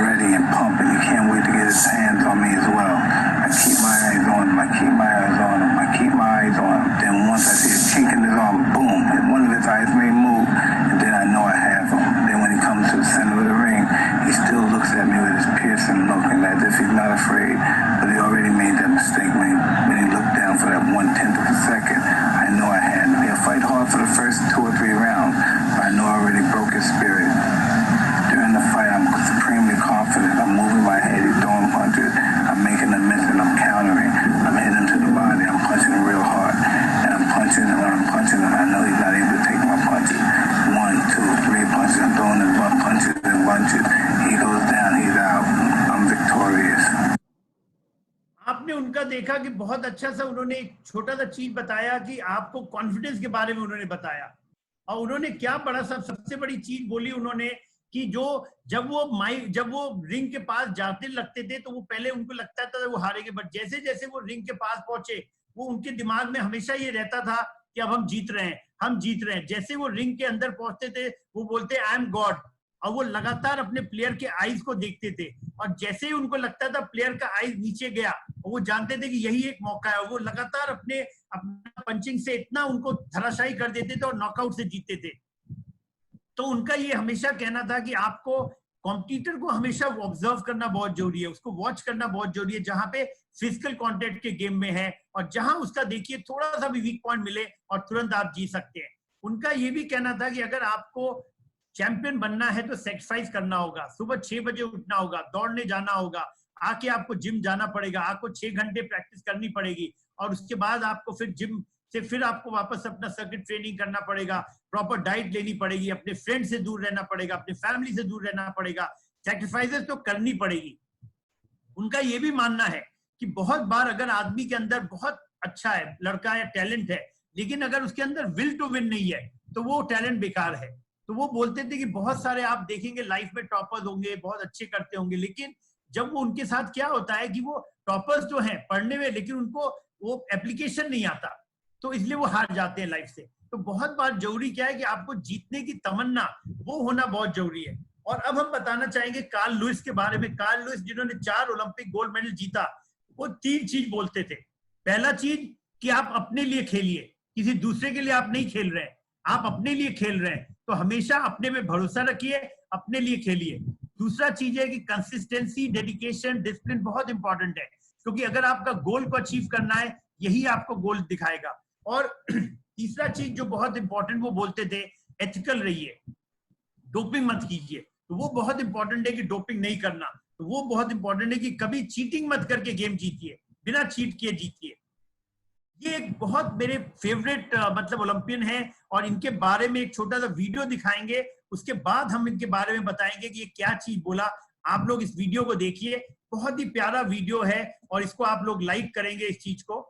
ready and pumping. He can't wait to get his hands on me as well. I keep my eyes on him. I keep my eyes on him. I keep my eyes on him. Then once I see a chink in his arm, boom, and one of his eyes may move, and then I know I have him. Then when he comes to the center of the ring, he still looks at me with his piercing look, and as if he's not afraid. But he already made that mistake when he looked down for that 1/10 of a second. I know I had him. He'll fight hard for the first 2 or 3 rounds, but I know I already broke his spirit. During the fight, I'm supremely confident. I'm moving my head, he's throwing punches. I'm making a miss and I'm countering. I'm hitting him to the body. I'm punching him real hard. And I'm punching him. When I'm punching him, I know he's not able to take my punches. 1, 2, 3 punches. I'm throwing him punches and bunches. He goes down, he's out. I'm victorious. आपने उनका देखा कि बहुत अच्छा सा उन्होंने एक छोटा सा चीज बताया कि आपको कॉन्फिडेंस के बारे में उन्होंने बताया। और उन्होंने क्या बड़ा सबसे बड़ी चीज बोली उन्होंने कि जब वो रिंग के पास जाते लगते थे तो वो पहले उनको लगता था वो हारेंगे, बट जैसे जैसे वो रिंग के पास पहुंचे, वो उनके दिमाग में हमेशा ये रहता था कि अब हम जीत रहे हैं, हम जीत रहे हैं। जैसे वो रिंग के अंदर पहुंचते थे वो बोलते आई एम गॉड, और वो लगातार अपने प्लेयर के आईज को देखते थे, और जैसे ही उनको लगता था प्लेयर का आईज नीचे गया वो जानते थे कि यही एक मौका है, वो लगातार अपने पंचिंग से इतना उनको धराशायी कर देते थे और नॉकआउट से जीतते थे। तो उनका ये हमेशा कहना था कि आपको कॉम्पिटिटर को हमेशा ऑब्जर्व करना बहुत जरूरी है, उसको वॉच करना बहुत जरूरी है, जहां पे फिजिकल कॉन्टेक्ट के गेम में है और जहां उसका देखिए थोड़ा सा भी वीक पॉइंट मिले और तुरंत आप जीत सकते हैं। उनका ये भी कहना था कि अगर आपको चैंपियन बनना है तो सेक्रीफाइस करना होगा, सुबह 6 बजे उठना होगा, दौड़ने जाना होगा, आके आपको जिम जाना पड़ेगा, आपको 6 घंटे प्रैक्टिस करनी पड़ेगी, और उसके बाद आपको फिर जिम से फिर आपको वापस अपना सर्किट ट्रेनिंग करना पड़ेगा, प्रॉपर डाइट लेनी पड़ेगी, अपने फ्रेंड से दूर रहना पड़ेगा, अपने फैमिली से दूर रहना पड़ेगा, सैक्रिफाइसेस तो करनी पड़ेगी। उनका ये भी मानना है कि बहुत बार अगर आदमी के अंदर बहुत अच्छा है, लड़का या टैलेंट है, लेकिन अगर उसके अंदर विल टू विन नहीं है तो वो टैलेंट बेकार है। तो वो बोलते थे कि बहुत सारे आप देखेंगे लाइफ में टॉपर्स होंगे, बहुत अच्छे करते होंगे, लेकिन जब वो उनके साथ क्या होता है कि वो टॉपर्स जो हैं पढ़ने में, लेकिन उनको वो एप्लीकेशन नहीं आता, तो इसलिए वो हार जाते हैं लाइफ से। तो बहुत बार जरूरी क्या है कि आपको जीतने की तमन्ना वो होना बहुत जरूरी है। और अब हम बताना चाहेंगे कार्ल लुइस के बारे में। कार्ल लुइस जिन्होंने 4 ओलंपिक गोल्ड मेडल जीता, वो 3 चीज बोलते थे। पहला चीज कि आप अपने लिए खेलिए, किसी दूसरे के लिए आप नहीं खेल रहे हैं, आप अपने लिए खेल रहे हैं, तो हमेशा अपने में भरोसा रखिए, अपने लिए खेलिए। दूसरा चीज है कि कंसिस्टेंसी, डेडिकेशन, डिसिप्लिन बहुत इंपॉर्टेंट है, क्योंकि अगर आपका गोल को अचीव करना है यही आपको गोल दिखाएगा। और तीसरा चीज जो बहुत इंपॉर्टेंट वो बोलते थे, एथिकल रहिए, डोपिंग मत कीजिए। तो वो बहुत इंपॉर्टेंट है कि डोपिंग नहीं करना। तो वो बहुत इंपॉर्टेंट है कि कभी चीटिंग मत करके गेम जीतिए, बिना चीट किए जीतिए। ये एक बहुत मेरे फेवरेट मतलब ओलंपियन है, और इनके बारे में एक छोटा सा वीडियो दिखाएंगे, उसके बाद हम इनके बारे में बताएंगे कि ये क्या चीज बोला। आप लोग इस वीडियो को देखिए, बहुत ही प्यारा वीडियो है, और इसको आप लोग लाइक करेंगे इस चीज को।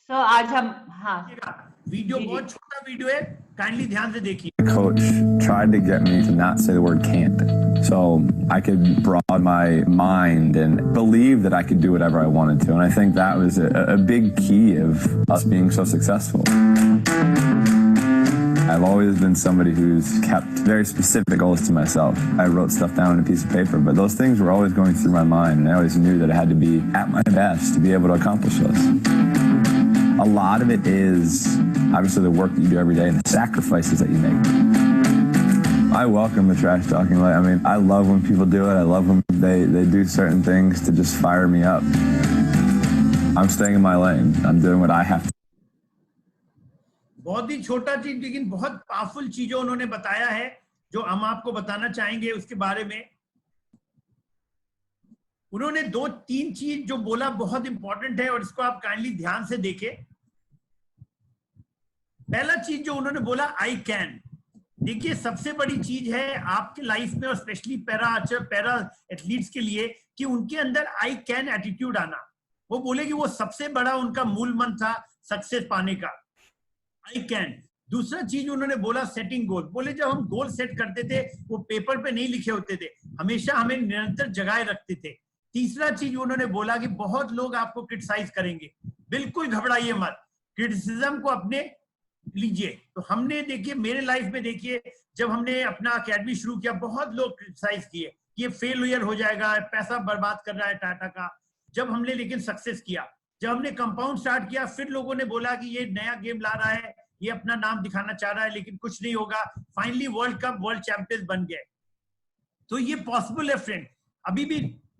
So आज हम वीडियो बहुत छोटा वीडियो है, काइंडली ध्यान से देखिए। Coach tried to get me to not say the word can't, so I could broaden my mind and believe that I could do whatever I wanted to, and I think that was a big key of us being so successful. I've always been somebody who's kept very specific goals to myself. I wrote stuff down on a piece of paper, but those things were always going through my mind, and I always knew that I had to be at my best to be able to accomplish those. A lot of it is obviously the work that you do every day and the sacrifices that you make. I welcome the trash talking. I mean, I love when people do it. I love when they do certain things to just fire me up. I'm staying in my lane. I'm doing what I have to. बहुत ही छोटा चीज, लेकिन बहुत powerful चीजें उन्होंने बताया है, जो हम आपको बताना चाहेंगे उसके बारे में। उन्होंने 2-3 चीज जो बोला बहुत इंपॉर्टेंट है, और इसको आप काइंडली ध्यान से देखें। पहला चीज जो उन्होंने बोला, आई कैन। देखिए, सबसे बड़ी चीज है आपके लाइफ में, और स्पेशली पैरा एथलीट्स के लिए, कि उनके अंदर आई कैन एटीट्यूड आना। वो बोले कि वो सबसे बड़ा उनका मूल मंत्र था सक्सेस पाने का, आई कैन। दूसरा चीज उन्होंने बोला, सेटिंग गोल। बोले जब हम गोल सेट करते थे वो पेपर पे नहीं लिखे होते थे, हमेशा हमें निरंतर जगाए रखते थे। तीसरा चीज उन्होंने बोला कि बहुत लोग आपको क्रिटिसाइज करेंगे, बिल्कुल घबराइए मत, क्रिटिसिज्म को अपने लीजिए। तो हमने देखिए मेरे लाइफ में देखिए, जब हमने अपना अकेडमी शुरू किया बहुत लोग क्रिटिसाइज किए, ये फेलियर हो जाएगा, पैसा बर्बाद कर रहा है टाटा का। जब हमने लेकिन सक्सेस किया, जब हमने कंपाउंड स्टार्ट किया, फिर लोगों ने बोला कि ये नया गेम ला रहा है, ये अपना नाम दिखाना चाह रहा है, लेकिन कुछ नहीं होगा। Finally world cup, world champions बन गए। तो ये पॉसिबल है फ्रेंड। अभी भी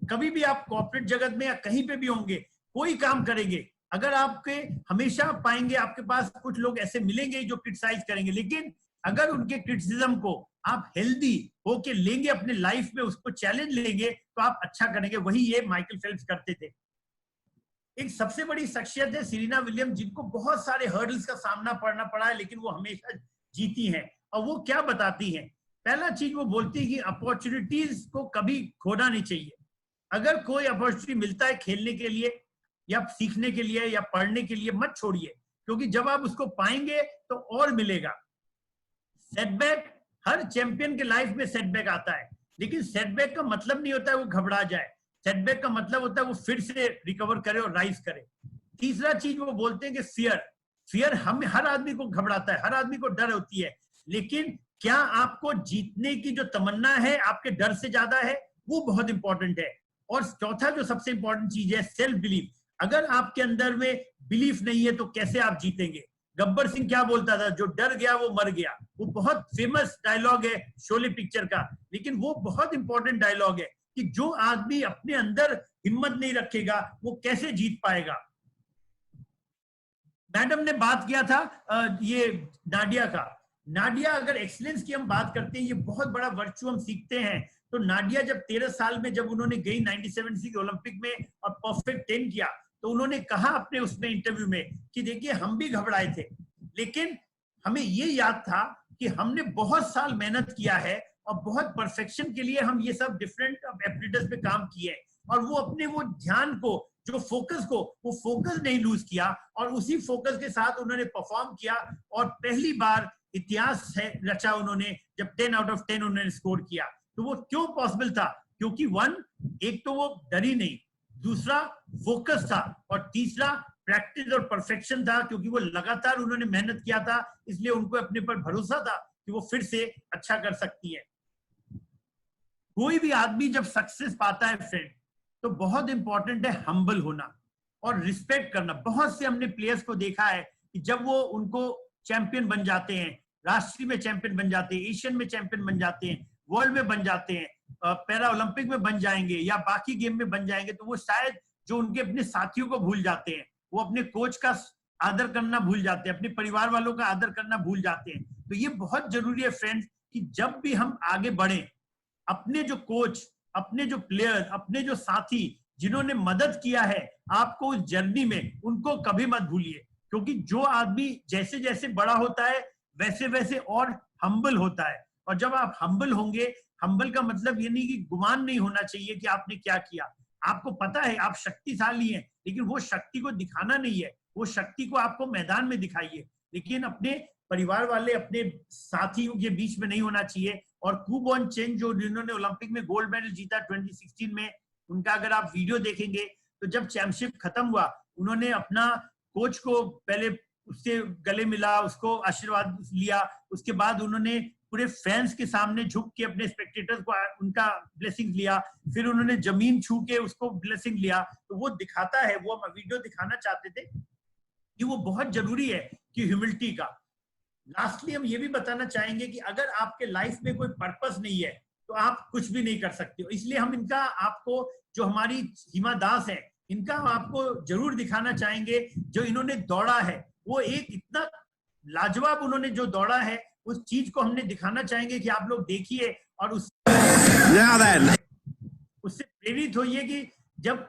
कभी भी आप कॉर्पोरेट जगत में या कहीं पे भी होंगे, कोई काम करेंगे, अगर आपके हमेशा पाएंगे आपके पास कुछ लोग ऐसे मिलेंगे जो क्रिटिसाइज करेंगे, लेकिन अगर उनके क्रिटिसिज्म को आप हेल्दी होके लेंगे अपने लाइफ में, उसको चैलेंज लेंगे, तो आप अच्छा करेंगे। वही ये माइकल फेल्प्स करते थे। एक सबसे बड़ी शख्सियत है सेरेना विलियम्स, जिनको बहुत सारे हर्डल्स का सामना करना पड़ा है, लेकिन वो हमेशा जीती हैं। और वो क्या बताती हैं? पहला चीज वो बोलती है कि अपॉर्चुनिटीज को कभी खोना नहीं चाहिए। अगर कोई अपॉर्चुनिटी मिलता है खेलने के लिए या सीखने के लिए या पढ़ने के लिए, मत छोड़िए, क्योंकि जब आप उसको पाएंगे तो और मिलेगा। सेटबैक हर चैंपियन के लाइफ में सेटबैक आता है, लेकिन सेटबैक का मतलब नहीं होता है वो घबरा जाए। सेटबैक का मतलब होता है वो फिर से रिकवर करे और राइज करे। तीसरा चीज वो बोलते हैं कि फियर हम हर आदमी को घबराता है, हर आदमी को डर होती है, लेकिन क्या आपको जीतने की जो तमन्ना है आपके डर से ज्यादा है, वो बहुत इंपॉर्टेंट है। और चौथा जो सबसे इंपॉर्टेंट चीज है सेल्फ बिलीफ। अगर आपके अंदर में बिलीफ नहीं है तो कैसे आप जीतेंगे? गब्बर सिंह क्या बोलता था, जो डर गया वो मर गया। वो बहुत फेमस डायलॉग है शोले पिक्चर का, लेकिन वो बहुत इंपॉर्टेंट डायलॉग है कि जो आदमी अपने अंदर हिम्मत नहीं रखेगा वो कैसे जीत पाएगा। मैडम ने बात किया था ये नाडिया का। नाडिया, अगर एक्सीलेंस की हम बात करते हैं, ये बहुत बड़ा वर्चू हम सीखते हैं। तो नाडिया जब 13 साल में जब उन्होंने गई 1970 के ओलंपिक में और परफेक्ट 10 किया, तो उन्होंने कहा अपने उसमें इंटरव्यू में कि देखिए हम भी घबराए थे, लेकिन हमें ये याद था कि हमने बहुत साल मेहनत किया है और बहुत परफेक्शन के लिए हम ये सब डिफरेंट एप्टीट्यूड्स पे काम किए, और वो अपने वो ध्यान को, जो फोकस को, वो फोकस नहीं लूज किया और उसी फोकस के साथ उन्होंने परफॉर्म किया और पहली बार इतिहास है रचा उन्होंने जब 10 आउट ऑफ 10 उन्होंने स्कोर किया। तो वो क्यों पॉसिबल था? क्योंकि एक तो वो डरी नहीं, दूसरा फोकस था, और तीसरा प्रैक्टिस और परफेक्शन था, क्योंकि वो लगातार उन्होंने मेहनत किया था, इसलिए उनको अपने पर भरोसा था कि वो फिर से अच्छा कर सकती है। कोई भी आदमी जब सक्सेस पाता है फ्रेंड, तो बहुत इंपॉर्टेंट है हम्बल होना और रिस्पेक्ट करना। बहुत से हमने प्लेयर्स को देखा है कि जब वो उनको चैंपियन बन जाते हैं, राष्ट्रीय में चैंपियन बन जाते हैं, एशियन में चैंपियन बन जाते हैं, वर्ल्ड में बन जाते हैं, पैरा ओलंपिक में बन जाएंगे या बाकी गेम में बन जाएंगे, तो वो शायद जो उनके अपने साथियों को भूल जाते हैं, वो अपने कोच का आदर करना भूल जाते हैं, अपने परिवार वालों का आदर करना भूल जाते हैं। तो ये बहुत जरूरी है फ्रेंड्स कि जब भी हम आगे बढ़े, अपने जो कोच, अपने जो प्लेयर, अपने जो साथी जिन्होंने मदद किया है आपको उस जर्नी में, उनको कभी मत भूलिए, क्योंकि जो आदमी जैसे जैसे बड़ा होता है वैसे वैसे और हम्बल होता है। और जब आप हम्बल होंगे, हम्बल का मतलब ये नहीं कि गुमान नहीं होना चाहिए कि आपने क्या किया। आपको पता है आप शक्तिशाली हैं, लेकिन वो शक्ति को दिखाना नहीं है, वो शक्ति को आपको मैदान में दिखाइए, लेकिन अपने परिवार वाले, अपने साथियों के बीच में नहीं होना चाहिए। और कुबोन चेन जो जिन्होंने ओलंपिक में गोल्ड मेडल जीता 2016 में, उनका अगर आप वीडियो देखेंगे तो जब चैंपियनशिप खत्म हुआ, उन्होंने अपना कोच को पहले उससे गले मिला, उसको आशीर्वाद लिया, उसके बाद उन्होंने पूरे फैंस के सामने झुक के अपने स्पेक्टेटर्स को उनका ब्लेसिंग लिया, फिर उन्होंने जमीन छू के उसको ब्लेसिंग लिया। तो वो दिखाता है, वो हम वीडियो दिखाना चाहते थे कि वो बहुत जरूरी है कि ह्यूमिलिटी का। लास्टली हम ये भी बताना चाहेंगे कि अगर आपके लाइफ में कोई पर्पस नहीं है तो आप कुछ भी नहीं कर सकते हो। इसलिए हम इनका आपको, जो हमारी हिमा दास है, इनका आपको जरूर दिखाना चाहेंगे। जो इन्होंने दौड़ा है वो एक इतना लाजवाब उन्होंने जो दौड़ा है, उस चीज को हमने दिखाना चाहेंगे कि आप लोग देखिए और उससे प्रेरित होइए कि जब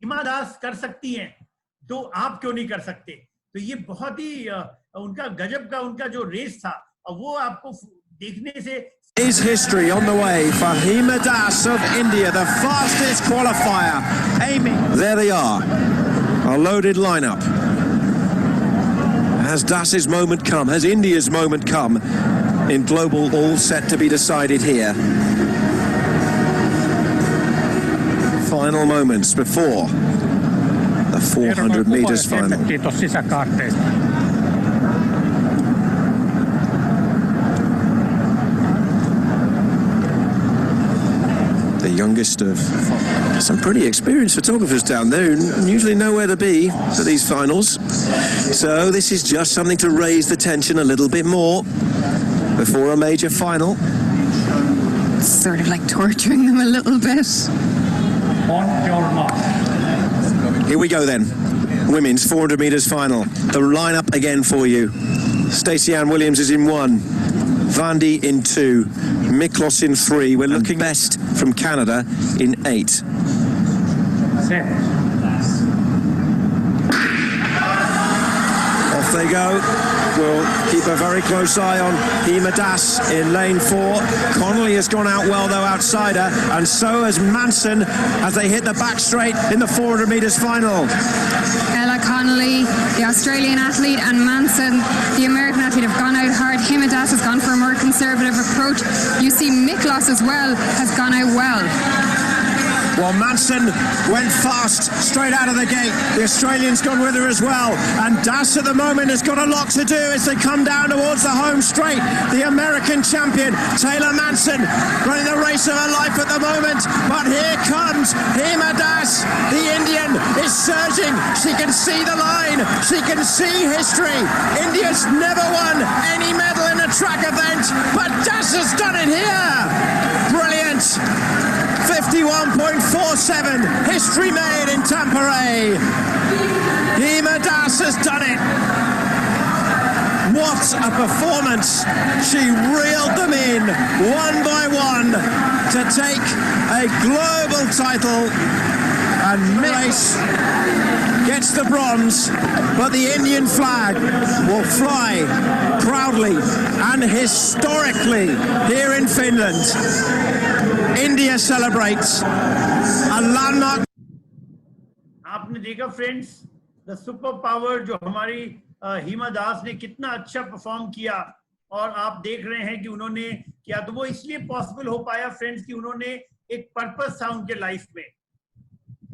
हिमा दास कर सकती हैं तो आप क्यों नहीं कर सकते। तो ये बहुत ही उनका गजब का उनका जो रेस था, और वो आपको देखने से Is history on the way for Hima Das of India, the fastest qualifier, aiming. There they are, a loaded lineup. Has Das's moment come? Has India's moment come in global, all set to be decided here? Final moments before the 400 meters final. The youngest of some pretty experienced photographers down there who usually know where to be for these finals. So this is just something to raise the tension a little bit more before a major final. Sort of like torturing them a little bit. On your mark. Here we go then. Women's 400 meters final. The lineup again for you. Stacey Ann Williams is in 1. Vandy in 2. Miklos in 3. We're looking best from Canada in 8. Set. Off they go. We'll keep a very close eye on Hima Das in lane 4. Connolly has gone out well though outside her, and so has Manson as they hit the back straight in the 400 meters final. Ella Connolly, the Australian athlete, and Manson, the American athlete, have gone out hard. Hima Das has gone for a more conservative approach. You see Miklos as well has gone out well. Well, Manson went fast straight out of the gate. The Australian's gone with her as well. And Das at the moment has got a lot to do as they come down towards the home straight. The American champion, Taylor Manson, running the race of her life at the moment. But here comes Hima Das. The Indian is surging. She can see the line. She can see history. India's never won any medal in a track event, but Das has done it here. Brilliant. 51.47, history made in Tampere. Hima Das has done it. What a performance. She reeled them in one by one to take a global title, and Miklos gets the bronze, but the Indian flag will fly proudly and historically here in Finland. India celebrates a landmark. आपने देखा friends, the super power जो हमारी हिमा दास ने कितना अच्छा perform किया, और आप देख रहे हैं कि उन्होंने किया, तो वो इसलिए पॉसिबल हो पाया फ्रेंड्स कि उन्होंने एक पर्पस था उनके लाइफ में,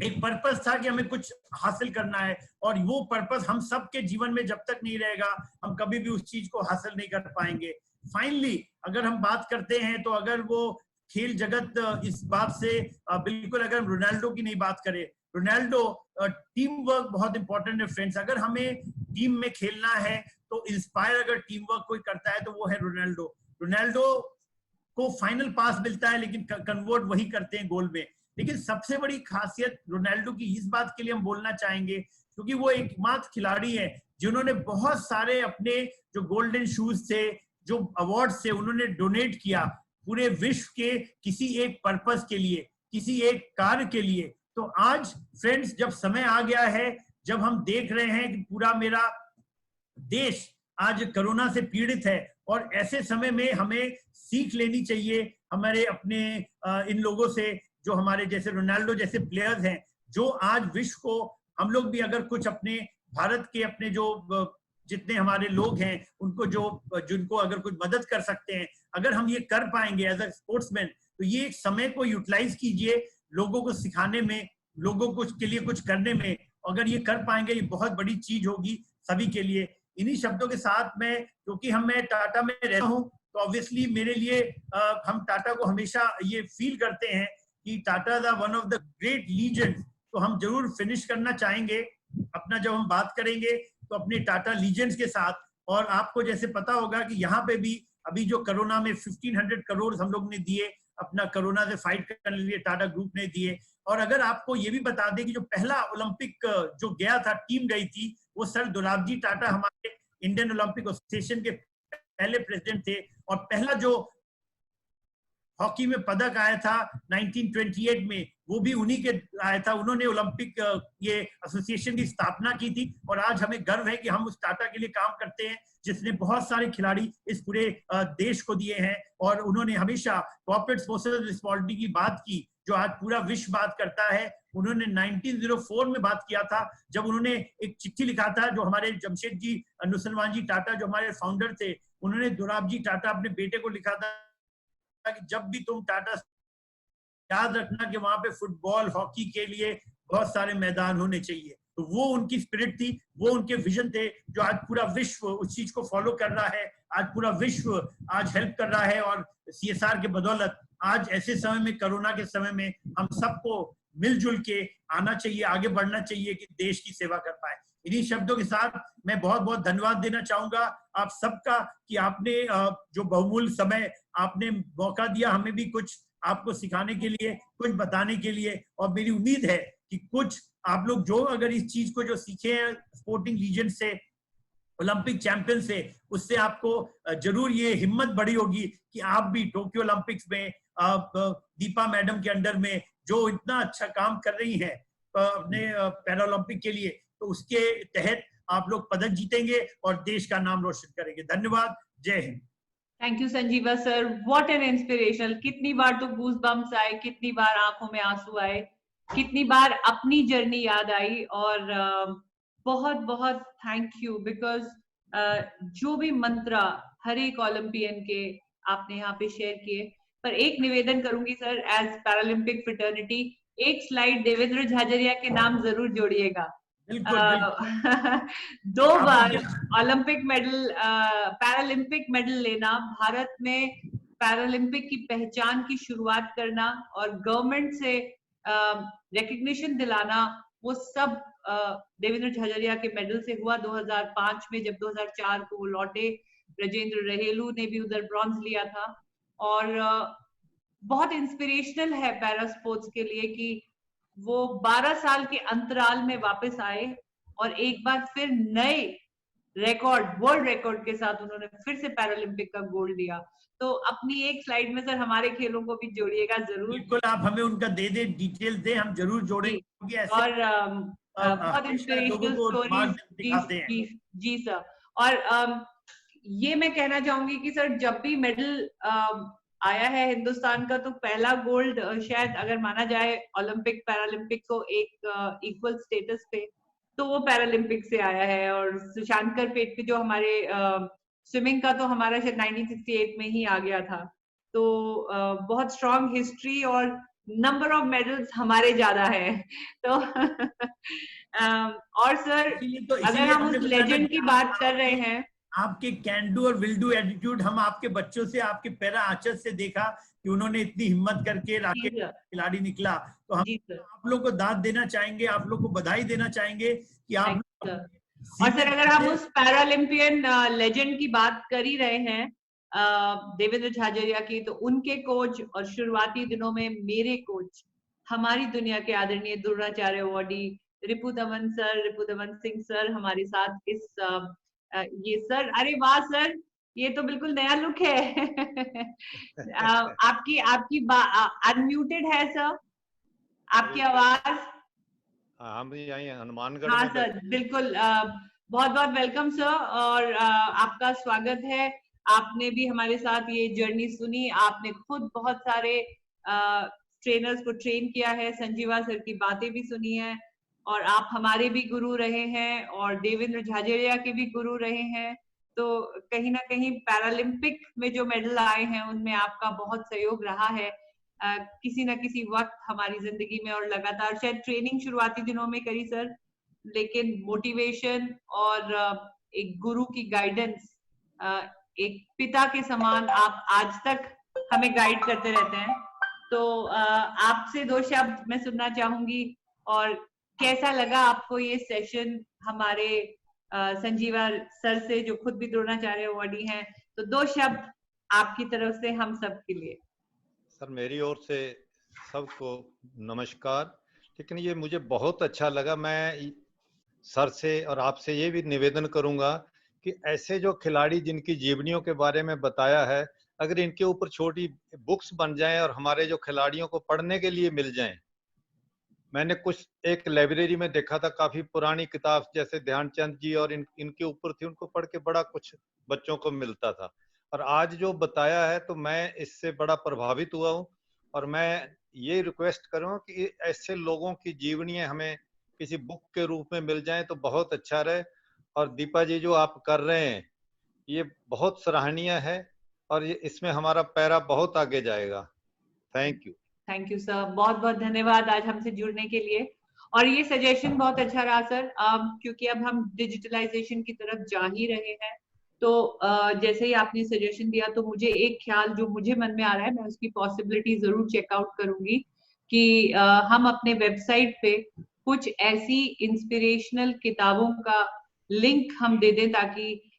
एक पर्पस था कि हमें कुछ हासिल करना है, और वो पर्पस हम सबके जीवन में जब तक नहीं रहेगा हम कभी भी उस चीज को हासिल नहीं कर पाएंगे। फाइनली अगर हम बात करते हैं तो अगर वो खेल जगत इस बात से बिल्कुल, अगर हम रोनाल्डो की नहीं बात करें, रोनाल्डो टीम वर्क बहुत इंपॉर्टेंट है फ्रेंड्स। अगर हमें टीम में खेलना है तो इंस्पायर अगर टीम वर्क कोई करता है तो वो है रोनाल्डो। रोनाल्डो को फाइनल पास मिलता है लेकिन कन्वर्ट वही करते हैं गोल में। लेकिन सबसे बड़ी खासियत रोनाल्डो की इस बात के लिए हम बोलना चाहेंगे क्योंकि वो एकमात्र खिलाड़ी है जिन्होंने बहुत सारे अपने जो गोल्डन शूज थे, जो अवार्ड्स थे, उन्होंने डोनेट किया पूरे विश्व के किसी एक पर्पस के लिए, किसी एक कार्य के लिए। तो आज फ्रेंड्स जब समय आ गया है, जब हम देख रहे हैं कि पूरा मेरा देश आज कोरोना से पीड़ित है, और ऐसे समय में हमें सीख लेनी चाहिए हमारे अपने इन लोगों से, जो हमारे जैसे रोनाल्डो जैसे प्लेयर्स हैं, जो आज विश्व को, हम लोग भी अगर कुछ अपने भारत के अपने जो जितने हमारे लोग हैं उनको जिनको अगर कुछ मदद कर सकते हैं, अगर हम ये कर पाएंगे एज अ स्पोर्ट्समैन, तो ये एक समय को यूटिलाइज कीजिए लोगों को सिखाने में, लोगों को के लिए कुछ करने में। अगर ये कर पाएंगे ये बहुत बड़ी चीज होगी सभी के लिए। इन्हीं शब्दों के साथ मैं, क्योंकि मैं टाटा में रहता हूँ तो ऑब्वियसली मेरे लिए हम टाटा को हमेशा ये फील करते हैं कि Tata is one of the great legends. तो हम जरूर फिनिश करना चाहेंगे अपना, जब हम बात करेंगे तो अपने टाटा लीजेंड्स के साथ। और आपको जैसे पता होगा कि यहाँ पे भी अभी जो कोरोना में 1500 करोड़ हम लोग ने दिए अपना कोरोना से फाइट करने के लिए, टाटा ग्रुप ने दिए। और अगर आपको ये भी बता दें कि जो पहला ओलंपिक जो गया था, टीम गई थी, वो सर दोराबजी टाटा हमारे इंडियन ओलंपिक एसोसिएशन के पहले प्रेसिडेंट थे। और पहला जो हॉकी में पदक आया था 1928 में, वो भी उन्हीं के आया था। उन्होंने ओलंपिक ये एसोसिएशन की स्थापना की थी। और आज हमें गर्व है कि हम उस टाटा के लिए काम करते हैं जिसने बहुत सारे खिलाड़ी इस पूरे देश को दिए हैं। और उन्होंने हमेशा कॉर्पोरेट सोशल रिस्पांसिबिलिटी की बात की, जो आज पूरा विश्व बात करता है। उन्होंने 1904 में बात किया था, जब उन्होंने एक चिट्ठी लिखा था, जो हमारे जमशेद जी नुसलमान जी टाटा जो हमारे फाउंडर थे, उन्होंने दोराबजी टाटा अपने बेटे को लिखा था कि जब भी तुम टाटा, याद रखना कि वहां पे फुटबॉल हॉकी के लिए बहुत सारे मैदान होने चाहिए। तो वो उनकी स्पिरिट थी, वो उनके विजन थे, जो आज पूरा विश्व उस चीज को फॉलो कर रहा है। आज पूरा विश्व आज हेल्प कर रहा है। और CSR के बदौलत आज ऐसे समय में, कोरोना के समय में, हम सबको मिलजुल के आना चाहिए, आगे बढ़ना चाहिए कि देश की सेवा कर पाए। इन्हीं शब्दों के साथ मैं बहुत बहुत धन्यवाद देना चाहूंगा आप सबका कि आपने जो बहुमूल्य समय आपने मौका दिया हमें भी कुछ आपको सिखाने के लिए, कुछ बताने के लिए। और मेरी उम्मीद है कि कुछ आप लोग जो अगर इस चीज को जो सीखे हैं स्पोर्टिंग लीजेंड से, ओलंपिक चैंपियन से, उससे आपको जरूर ये हिम्मत बढ़ी होगी कि आप भी टोक्यो ओलंपिक्स में दीपा मैडम के अंडर में जो इतना अच्छा काम कर रही हैं अपने पैरा ओलंपिक के लिए, तो उसके तहत आप लोग पदक जीतेंगे और देश का नाम रोशन करेंगे। धन्यवाद, Jai Hind. Thank you Sanjeeva sir, what an inspirational. कितनी बार तो गूज बम्स आए, कितनी बार आंखों में आंसू आए, कितनी बार अपनी जर्नी याद आई। और बहुत बहुत थैंक यू, बिकॉज जो भी मंत्रा हर एक ओलंपियन के आपने यहाँ पे शेयर किए, पर एक निवेदन करूंगी सर, एज पैरालंपिक फ्रेटर्निटी, एक स्लाइड देवेंद्र झाझरिया के नाम जरूर जोड़िएगा। बिल्कुल, बिल्कुल। 2 बार ओलंपिक मेडल, पैरालंपिक मेडल लेना, भारत में पैरालंपिक की पहचान की शुरुआत करना और गवर्नमेंट से रिकग्निशन दिलाना, वो सब देवेंद्र झाझरिया के मेडल से हुआ। 2005 में जब 2004 को वो लौटे, राजेंद्र रहेलू ने भी उधर ब्रॉन्ज लिया था। और बहुत इंस्पिरेशनल है पैरा स्पोर्ट्स के लिए कि वो 12 साल के अंतराल में वापस आए और एक बार फिर नए रिकॉर्ड, वर्ल्ड रिकॉर्ड के साथ उन्होंने फिर से पैरालंपिक का गोल्ड लिया। तो अपनी एक स्लाइड में सर हमारे खेलों को भी जोड़िएगा जरूर। बिल्कुल, आप हमें उनका दे दे, डिटेल्स दे, हम जरूर जोड़ेंगे, क्योंकि ऐसे और बहुत इंस्पिरेशनल स्टोरीज। जी सर। और ये मैं कहना चाहूंगी कि सर जब भी मेडल आया है हिंदुस्तान का, तो पहला गोल्ड शायद अगर माना जाए ओलंपिक पैरालंपिक को एक इक्वल स्टेटस पे, तो वो पैरालंपिक से आया है। और सुशांकर पेट पे जो हमारे स्विमिंग का, तो हमारा शायद 1968 में ही आ गया था। तो बहुत स्ट्रॉन्ग हिस्ट्री और नंबर ऑफ मेडल्स हमारे ज्यादा है। तो और सर अगर हम उस लेजेंड की बात कर रहे हैं, आपके कैन डू और विल डू एटीट्यूड हम आपके बच्चों से, आपके पैरा आंचल से देखा कि उन्होंने इतनी हिम्मत करके राकेश खिलाड़ी निकला। तो हम आप लोग को दाद देना चाहेंगे, आप लोग को बधाई देना चाहेंगे कि आप। और सर अगर हम उस पैरालंपियन लेजेंड की बात कर ही रहे हैं, देवेंद्र झाझरिया की, तो उनके कोच और शुरुआती दिनों में मेरे कोच, हमारी दुनिया के आदरणीय द्रोणाचार्य अवार्डी रिपुदमन सिंह सर हमारे साथ इस ये सर, अरे वाह सर, ये तो बिल्कुल नया लुक है। आपकी अनम्यूटेड है सर, आपकी आवाज। हम भी यहीं हनुमानगढ़। हाँ सर, बिल्कुल, बहुत बहुत वेलकम सर, और आपका स्वागत है। आपने भी हमारे साथ ये जर्नी सुनी, आपने खुद बहुत सारे ट्रेनर्स को ट्रेन किया है, संजीवा सर की बातें भी सुनी है, और आप हमारे भी गुरु रहे हैं और देवेंद्र झाझरिया के भी गुरु रहे हैं। तो कहीं ना कहीं पैरालंपिक में जो मेडल आए हैं उनमें आपका बहुत सहयोग रहा है किसी ना किसी वक्त हमारी जिंदगी में, और लगातार शायद ट्रेनिंग शुरुआती दिनों में करी सर, लेकिन मोटिवेशन और एक गुरु की गाइडेंस, एक पिता के समान आप आज तक हमें गाइड करते रहते हैं। तो आपसे 2 शब्द मैं सुनना चाहूंगी, और कैसा लगा आपको ये सेशन हमारे संजीवा सर से, जो खुद भी द्रोणाचार्य अवार्डी हैं। तो 2 शब्द आपकी तरफ से हम सब के लिए। सर मेरी ओर से सबको नमस्कार। लेकिन ये मुझे बहुत अच्छा लगा। मैं सर से और आपसे ये भी निवेदन करूंगा कि ऐसे जो खिलाड़ी जिनकी जीवनियों के बारे में बताया है, अगर इनके ऊपर छोटी बुक्स बन जाएं और हमारे जो खिलाड़ियों को पढ़ने के लिए मिल जाएं। मैंने कुछ एक लाइब्रेरी में देखा था, काफी पुरानी किताब जैसे ध्यानचंद जी और इनके ऊपर थी, उनको पढ़ के बड़ा कुछ बच्चों को मिलता था। और आज जो बताया है तो मैं इससे बड़ा प्रभावित हुआ हूँ, और मैं ये रिक्वेस्ट करूँ कि ऐसे लोगों की जीवनियाँ हमें किसी बुक के रूप में मिल जाएं तो बहुत अच्छा रहे। और दीपा जी जो आप कर रहे हैं ये बहुत सराहनीय है, और ये इसमें हमारा पैरा बहुत आगे जाएगा। थैंक यू सर, बहुत बहुत धन्यवाद आज हमसे जुड़ने के लिए। और ये सजेशन बहुत अच्छा रहा सर, क्योंकि अब हम डिजिटलाइजेशन की तरफ जा ही रहे हैं। तो जैसे ही आपने सजेशन दिया, तो मुझे एक ख्याल जो मुझे मन में आ रहा है, मैं उसकी पॉसिबिलिटी जरूर चेकआउट करूंगी कि हम अपने वेबसाइट पे कुछ ऐसी इंस्पिरेशनल किताबों का लिंक हम दे दें, ताकि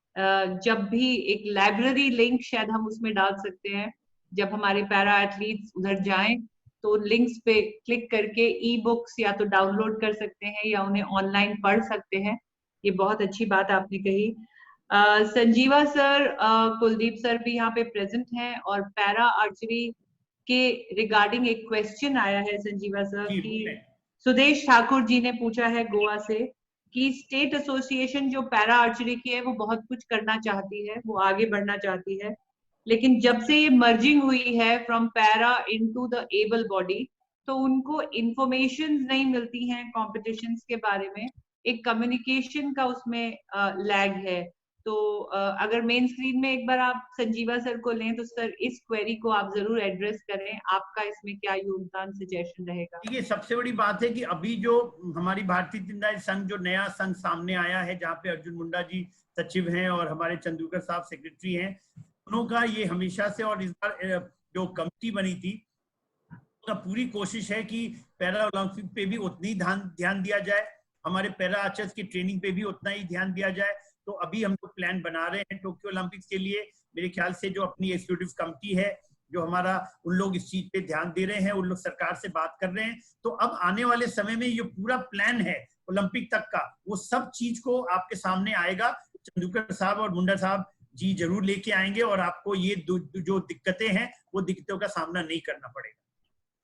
जब भी एक लाइब्रेरी लिंक शायद हम उसमें डाल सकते हैं, जब हमारे पैरा एथलीट्स उधर जाएं तो लिंक्स पे क्लिक करके ई बुक्स या तो डाउनलोड कर सकते हैं या उन्हें ऑनलाइन पढ़ सकते हैं। ये बहुत अच्छी बात आपने कही। संजीवा सर, कुलदीप सर भी यहाँ पे प्रेजेंट हैं, और पैरा आर्चरी के रिगार्डिंग एक क्वेश्चन आया है संजीवा सर की सुदेश ठाकुर जी ने पूछा है गोवा से कि स्टेट एसोसिएशन जो पैरा आर्चरी की है वो बहुत कुछ करना चाहती है, वो आगे बढ़ना चाहती है, लेकिन जब से ये मर्जिंग हुई है from para into the able body, तो उनको इंफॉर्मेशन नहीं मिलती हैं कॉम्पिटिशन्स के बारे में, एक कम्युनिकेशन का उसमें लैग है। तो अगर मेन स्क्रीन में एक बार आप संजीवा सर को लें तो सर इस क्वेरी को आप जरूर एड्रेस करें, आपका इसमें क्या योगदान सजेशन रहेगा? देखिए, सबसे बड़ी बात है कि अभी जो हमारी भारतीय तीरंदाजी संघ, जो नया संघ सामने आया है, जहाँ पे अर्जुन मुंडा जी सचिव हैं और हमारे चंदूकर साहब सेक्रेटरी हैं, दोनों का ये हमेशा से, और इस बार जो कमिटी बनी थी, उनका पूरी कोशिश है कि पैरा ओलंपिक पे भी उतनी ध्यान दिया जाए, हमारे पैरा आर्चर्स की ट्रेनिंग पे भी उतना ही ध्यान दिया जाए। तो अभी हम लोग प्लान बना रहे हैं टोक्यो ओलंपिक्स के लिए। मेरे ख्याल से जो अपनी एग्जीक्यूटिव कमिटी है, जो हमारा, उन लोग इस चीज पे ध्यान दे रहे हैं, उन लोग सरकार से बात कर रहे हैं। तो अब आने वाले समय में ये पूरा प्लान है ओलंपिक तक का, वो सब चीज को आपके सामने आएगा। चंदूकर साहब और मुंडा साहब जी जरूर लेके आएंगे और आपको ये जो दिक्कतें हैं वो दिक्कतों का सामना नहीं करना पड़ेगा।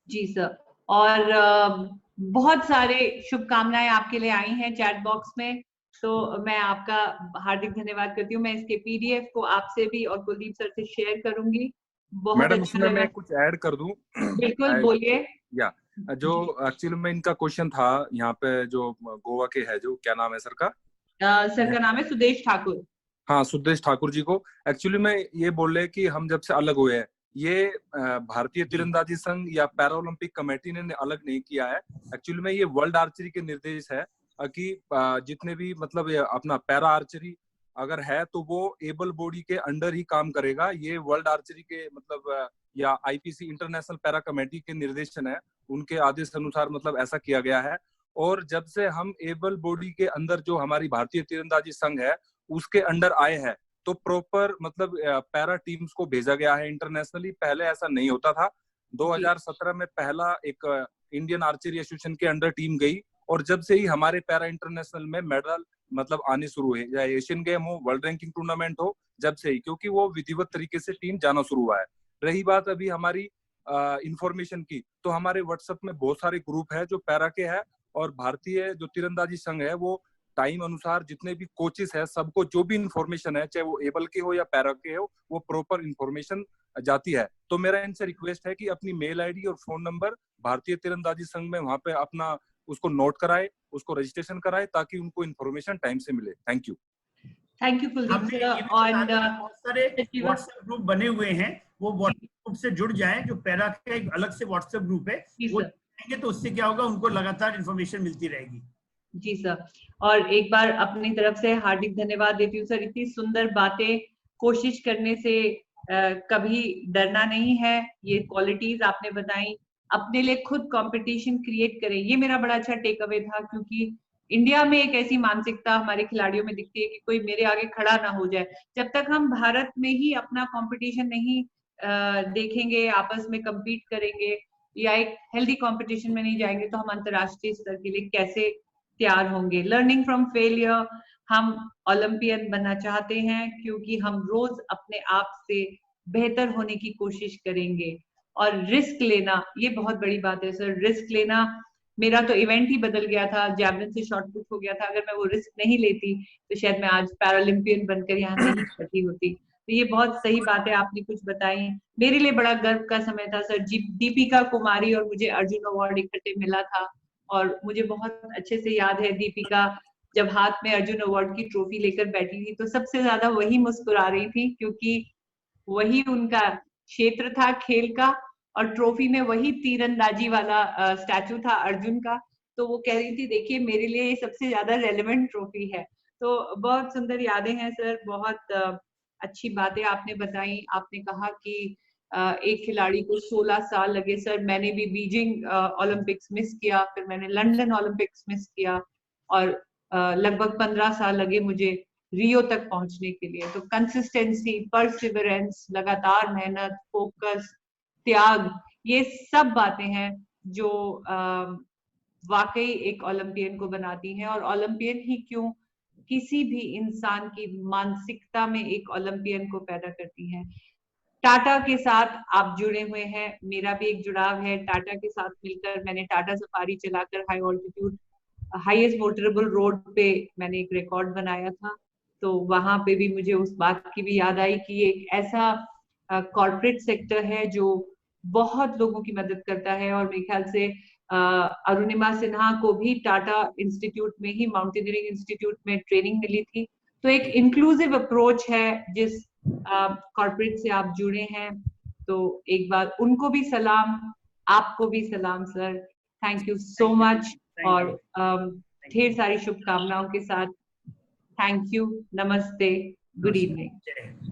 जी सर, और बहुत सारे शुभकामनाएं आपके लिए आई हैं चैट बॉक्स में, तो मैं आपका हार्दिक धन्यवाद करती हूँ। मैं इसके पीडीएफ को आपसे भी और कुलदीप सर से शेयर करूंगी। बहुत मैडम, अच्छा इसमें लगा। मैं कुछ ऐड कर दूं? बिल्कुल, बोलिए। या जो एक्चुअली में इनका क्वेश्चन था यहाँ पे, जो गोवा के है, जो क्या नाम है सर का? सर का नाम है सुदेश ठाकुर। हाँ, सुदेश ठाकुर जी को एक्चुअली में ये बोल रहे कि हम जब से अलग हुए हैं, ये भारतीय तीरंदाजी संघ या पैरा ओलंपिक कमेटी ने अलग नहीं किया है। एक्चुअली में ये वर्ल्ड आर्चरी के निर्देश है कि जितने भी मतलब अपना पैरा आर्चरी अगर है तो वो एबल बॉडी के अंडर ही काम करेगा। ये वर्ल्ड आर्चरी के मतलब या आईपीसी इंटरनेशनल पैरा कमेटी के निर्देशन है, उनके आदेश अनुसार मतलब ऐसा किया गया है। और जब से हम एबल बॉडी के अंदर जो हमारी भारतीय तीरंदाजी संघ है उसके अंडर आए हैं, तो प्रॉपर मतलब पैरा टीम्स को भेजा गया है इंटरनेशनली। पहले ऐसा नहीं होता था। 2017 में पहला एक इंडियन आर्चरी एसोसिएशन के अंडर टीम गई, और जब से ही हमारे पैरा इंटरनेशनल में मेडल मतलब आने शुरू हुए, या एशियन गेम हो, वर्ल्ड रैंकिंग टूर्नामेंट हो, जब से ही, क्योंकि वो विधिवत तरीके से टीम जाना शुरू हुआ है। रही बात अभी हमारी इंफॉर्मेशन की, तो हमारे व्हाट्सएप में बहुत सारे ग्रुप है जो पैरा के है, और भारतीय जो तीरंदाजी संघ है वो टाइम अनुसार जितने भी कोचेस है सबको जो भी इंफॉर्मेशन है, चाहे वो एबल के हो या पैरा के हो, वो प्रॉपर इंफॉर्मेशन जाती है। तो मेरा इनसे रिक्वेस्ट है कि अपनी मेल आईडी और फोन नंबर भारतीय तीरंदाजी संघ में वहां पे अपना उसको नोट कराए, उसको रजिस्ट्रेशन कराए, ताकि उनको इन्फॉर्मेशन टाइम से मिले। Thank you. Thank you Kuldeep sir. बहुत सारे व्हाट्सएप ग्रुप बने हुए हैं, वो व्हाट्सएप ग्रुप से जुड़ जाएं। जो पैरा का एक अलग से व्हाट्सएप ग्रुप है, वो जुड़ेंगे तो उससे क्या होगा, उनको लगातार इन्फॉर्मेशन मिलती रहेगी। जी सर, और एक बार अपनी तरफ से हार्दिक धन्यवाद देती हूँ सर। इतनी सुंदर बातें, कोशिश करने से कभी डरना नहीं है, ये क्वालिटीज आपने बताई। अपने लिए खुद कंपटीशन क्रिएट करें, ये मेरा बड़ा अच्छा टेक अवे था, क्योंकि इंडिया में एक ऐसी मानसिकता हमारे खिलाड़ियों में दिखती है कि कोई मेरे आगे खड़ा ना हो जाए। जब तक हम भारत में ही अपना कंपटीशन नहीं देखेंगे, आपस में compete करेंगे या एक हेल्दी कंपटीशन में नहीं जाएंगे, तो हम अंतर्राष्ट्रीय स्तर के लिए कैसे तैयार होंगे? लर्निंग फ्रॉम फेलियर, हम ओलंपियन बनना चाहते हैं क्योंकि हम रोज अपने आप से बेहतर होने की कोशिश करेंगे। और रिस्क लेना, ये बहुत बड़ी बात है सर। रिस्क लेना, मेरा तो इवेंट ही बदल गया था, जैवलिन से शॉर्ट पुट हो गया था। अगर मैं वो रिस्क नहीं लेती तो शायद मैं आज पैरालंपियन बनकर यहाँ नहीं खड़ी होती। तो ये बहुत सही बात है आपने कुछ बताई। मेरे लिए बड़ा गर्व का समय था सर। दीपिका कुमारी और मुझे अर्जुन अवार्ड इकट्ठे मिला था, और मुझे बहुत अच्छे से याद है दीपिका जब हाथ में अर्जुन अवार्ड की ट्रॉफी लेकर बैठी थी तो सबसे ज्यादा वही मुस्कुरा रही थी, क्योंकि वही उनका क्षेत्र था खेल का, और ट्रॉफी में वही तीरंदाजी वाला स्टैचू था अर्जुन का। तो वो कह रही थी, देखिए मेरे लिए ये सबसे ज्यादा रेलेवेंट ट्रॉफी है। तो बहुत सुंदर यादें हैं सर, बहुत अच्छी बातें आपने बताई। आपने कहा कि एक खिलाड़ी को 16 साल लगे। सर मैंने भी बीजिंग ओलंपिक्स मिस किया, फिर मैंने लंदन ओलंपिक्स मिस किया, और लगभग 15 साल लगे मुझे रियो तक पहुंचने के लिए। तो कंसिस्टेंसी, परसिवरेंस, लगातार मेहनत, फोकस, त्याग, ये सब बातें हैं जो वाकई एक ओलंपियन को बनाती हैं। और ओलंपियन ही क्यों, किसी भी इंसान की मानसिकता में एक ओलंपियन को पैदा करती हैं। टाटा के साथ आप जुड़े हुए हैं, मेरा भी एक जुड़ाव है टाटा के साथ मिलकर। मैंने टाटा सफारी चलाकर high altitude, highest motorable road पे मैंने एक रिकॉर्ड बनाया था। तो वहां पे भी मुझे उस बात की भी याद आई कि ये एक ऐसा कॉर्पोरेट सेक्टर है जो बहुत लोगों की मदद करता है, और मेरे ख्याल से अरुणिमा सिन्हा को भी टाटा इंस्टीट्यूट में ही, माउंटेनियरिंग इंस्टीट्यूट में ट्रेनिंग मिली थी। तो एक इंक्लूसिव अप्रोच है जिस कॉर्पोरेट से आप जुड़े हैं, तो एक बार उनको भी सलाम, आपको भी सलाम sir. Thank you so much और ढेर सारी शुभकामनाओं के साथ थैंक यू, नमस्ते, गुड इवनिंग।